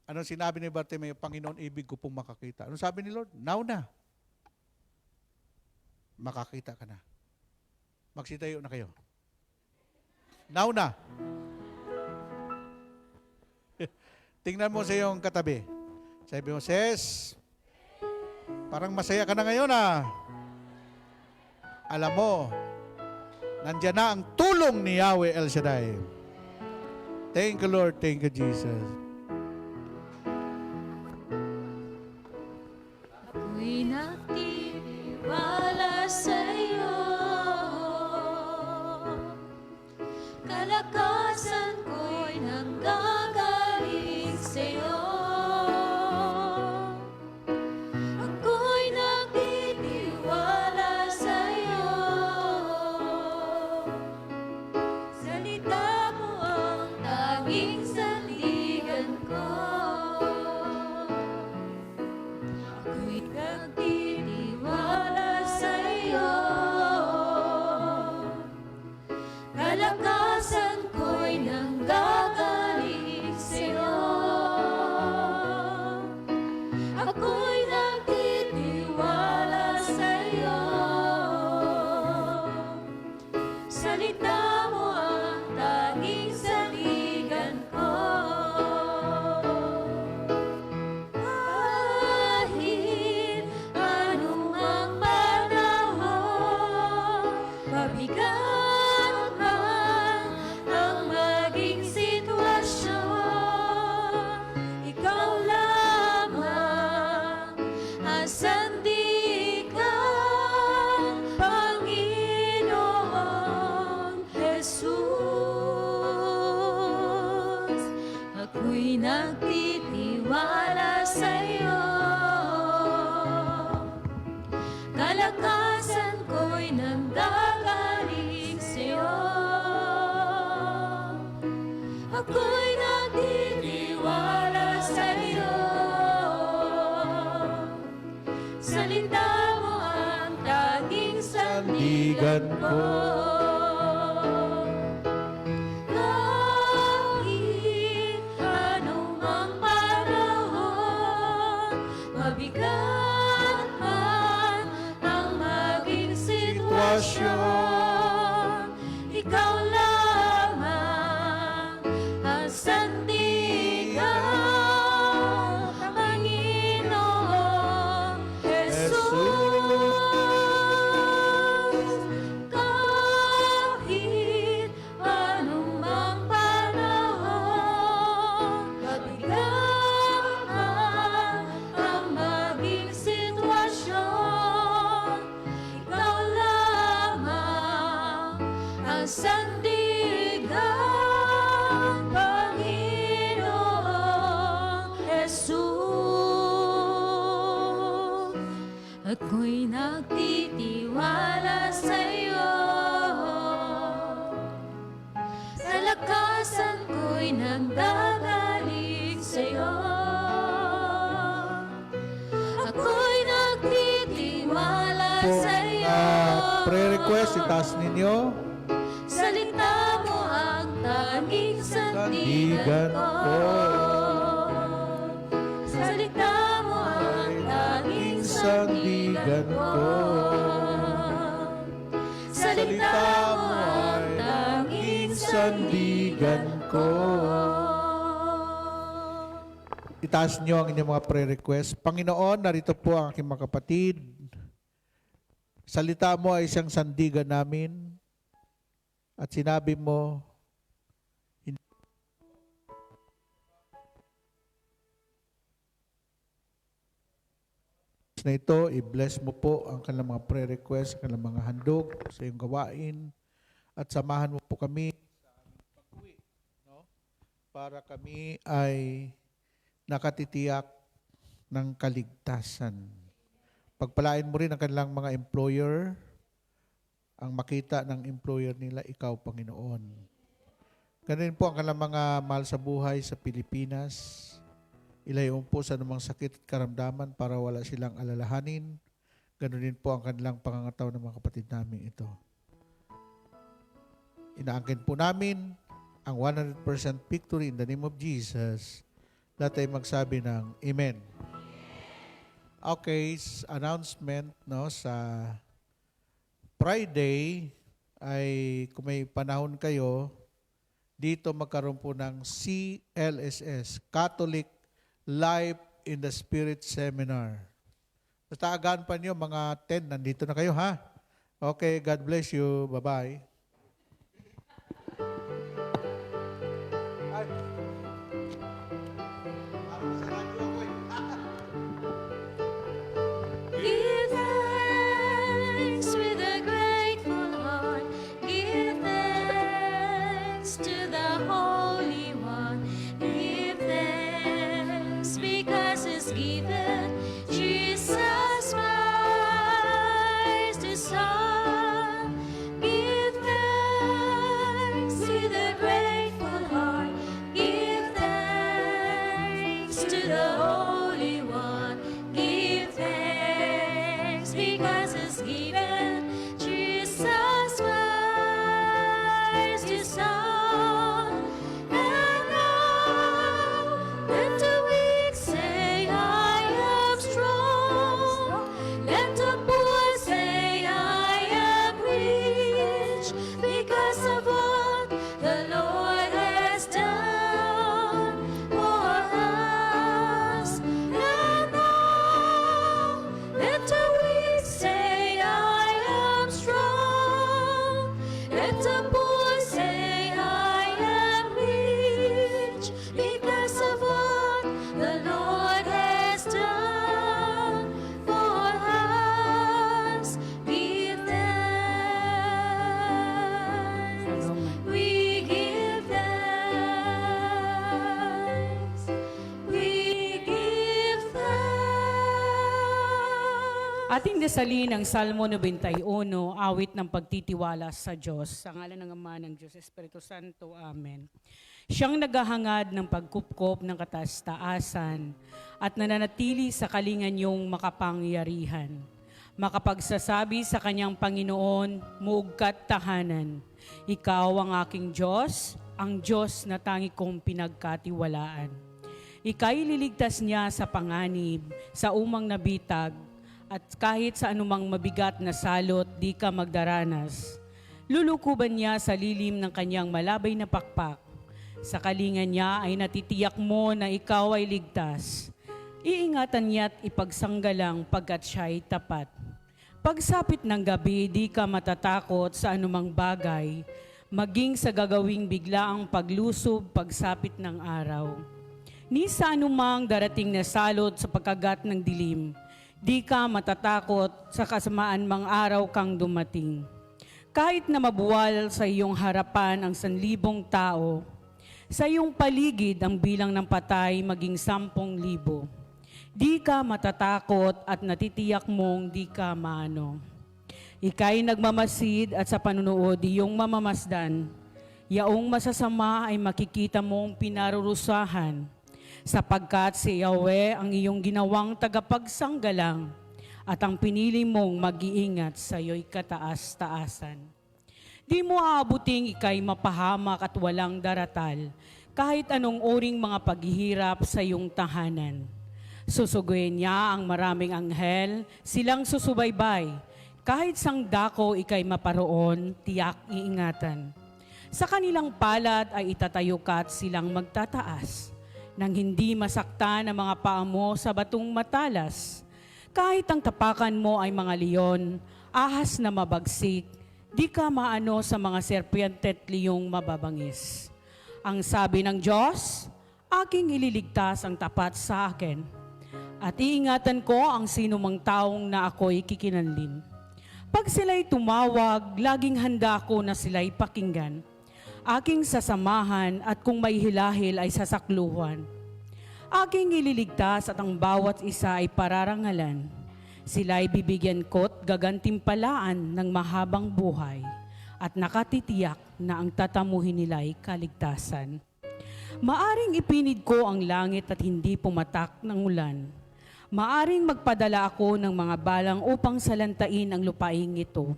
Anong sinabi ni Bartimeo? Panginoon, ibig ko pong makakita. Anong sabi ni Lord? Now na. Makakita ka na. Magsitayo na kayo. Now na. Tingnan mo sa iyong katabi. Sabi mo, Ses, parang masaya ka na ngayon Alam mo, nandyan na ang tulong ni Yahweh El Shaddai. Thank you, Lord. Thank you, Jesus. Ako'y nagtitiwala sa'yo, kalakasan ko'y nanggagaling sa'yo. Ako'y nagtitiwala sa'yo, salita mo ang tanging sandigan ko. Ako'y nagtitiwala sa'yo, kalakasan ko'y nanggagaling sa'yo. Ako'y nagtitiwala sa'yo, salita mo ang tanging saligan ko. Kahit anumang panahon, mabigat man ang maging sitwasyon, ikaw lamang ang sandigan, Panginoon Jesus. Ako'y nagtitiwala sa'yo, kalakasan ko'y nanggagaling sa'yo. Ako'y nagtitiwala sa'yo, salita mo ang tanging sandigan ko. Kahit anumang panahon, mabigat man ang maging sitwasyon, ikaw lamang ang sandigan, Panginoon Jesus. Kahit anumang panahon, mabigat man ang maging sitwasyon, ikaw lamang ang sandigan, Panginoon Jesus. Ako'y nagtitiwala sa'yo, kalakasan ko'y nanggagaling sa'yo. Ako'y nagtitiwala sa'yo, Prayer request, itaas ninyo. salita mo ang tanging Sandigan sandigan ko. Salita mo ang tanging sandigan ko. Salita salita mo ay tanging sandigan ko. Itaas niyo ang inyong mga prayer request. Panginoon, narito po ang aking mga kapatid. Salita mo ay isang sandigan namin. At sinabi mo, na ito, i-bless mo po ang kanilang mga prayer request, ang kanilang mga handog sa iyong gawain, at samahan mo po kami sa aming pag-uwi, no? Para kami ay nakatitiyak ng kaligtasan. Pagpalain mo rin ang kanilang mga employer, ang makita ng employer nila, ikaw, Panginoon. Ganun po ang kanilang mga mahal sa buhay sa Pilipinas. Ilayon po sa anumang sakit at karamdaman para wala silang alalahanin. Ganun din po ang kanilang pangangataw ng mga kapatid namin ito. Inaangkin po namin ang 100% victory in the name of Jesus. Lahat ay magsabi ng Amen. Okay, announcement, no, sa Friday ay kung may panahon kayo, dito magkaroon po ng CLSS, Catholic Life in the Spirit Seminar. Basta agahan pa niyo, mga 10, nandito na kayo, ha? Okay, God bless you. Bye-bye. Give thanks with a grateful heart. Give thanks to the Holy One. Give thanks because He's given Jesus Christ His Son. Give thanks with a grateful heart. Give thanks to the Holy One. Give thanks because He's given Jesus Christ His Son. And now let the weak say, I am strong. Let the poor say, I am rich because of what the Lord has done for us. And now let the weak say, I am strong. Let the poor say, I am rich because of what the Lord has done for us. Give thanks. We give thanks. We give thanks. Ating dasalin ang Salmo 91, awit ng pagtitiwala sa Diyos. Sa ngalan ng Ama, ng Diyos, Espiritu Santo. Amen. Siyang naghahangad ng pagkupkop ng kataas-taasan at nananatili sa kalingan niyong makapangyarihan. Makapagsasabi sa kanyang Panginoon, muugkat tahanan. Ikaw ang aking Diyos, ang Diyos na tangi kong pinagkatiwalaan. Ika'y liligtas niya sa panganib, sa umang nabitag, at kahit sa anumang mabigat na salot, di ka magdaranas. Lulukuban niya sa lilim ng kanyang malabay na pakpak. Sa kalingan niya ay natitiyak mo na ikaw ay ligtas. Iingatan niya't ipagsanggalang pagkat siya'y tapat. Pagsapit ng gabi, di ka matatakot sa anumang bagay, maging sa gagawing biglaang paglusob pagsapit ng araw. Ni sa anumang darating na salot sa pagkagat ng dilim, di ka matatakot sa kasamaan mang araw kang dumating. Kahit na mabuwal sa iyong harapan ang 1,000 tao, sa iyong paligid ang bilang ng patay maging 10,000. Di ka matatakot at natitiyak mong di ka maano. Ika'y nagmamasid at sa panunood iyong mamamasdan. Yaong masasama ay makikita mong pinarurusahan, sapagkat si Yahweh ang iyong ginawang tagapagsanggalang at ang pinili mong mag-iingat sa iyo'y kataas-taasan. Di mo aabuting ika'y mapahamak at walang daratal, kahit anong uring mga paghihirap sa iyong tahanan. Susuguin niya ang maraming anghel, silang susubaybay, Kahit sang dako ikay maparoon, tiyak iingatan. Sa kanilang palad ay itatayo ka at silang magtataas, nang hindi masaktan ang mga paa mo sa batong matalas. Kahit ang tapakan mo ay mga leon, ahas na mabagsik, di ka maano sa mga serpiente at liyong mababangis. Ang sabi ng Diyos, aking ililigtas ang tapat sa akin, at iingatan ko ang sinumang taong na ako'y kikinanlin. Pag sila'y tumawag, laging handa ko na sila'y pakinggan. Aking sasamahan at kung may hilahil ay sasakluhan. Aking ililigtas at ang bawat isa ay pararangalan. Sila'y bibigyan ko't gagantimpalaan ng mahabang buhay at nakatitiyak na ang tatamuhin nila'y kaligtasan. Maaring ipinid ko ang langit at hindi pumatak ng ulan. Maaring magpadala ako ng mga balang upang salantain ang lupaing ito.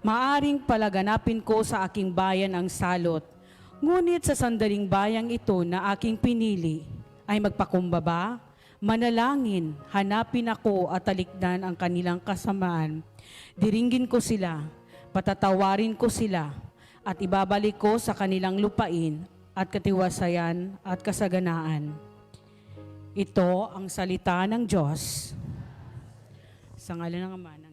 Maaring palaganapin ko sa aking bayan ang salot, ngunit sa sandaling bayang ito na aking pinili ay magpakumbaba, manalangin, hanapin ako at talikdan ang kanilang kasamaan. Diringgin ko sila, patatawarin ko sila, at ibabalik ko sa kanilang lupain at katiwasayan at kasaganaan. Ito ang salita ng Diyos. Sa ngalan ng Ama,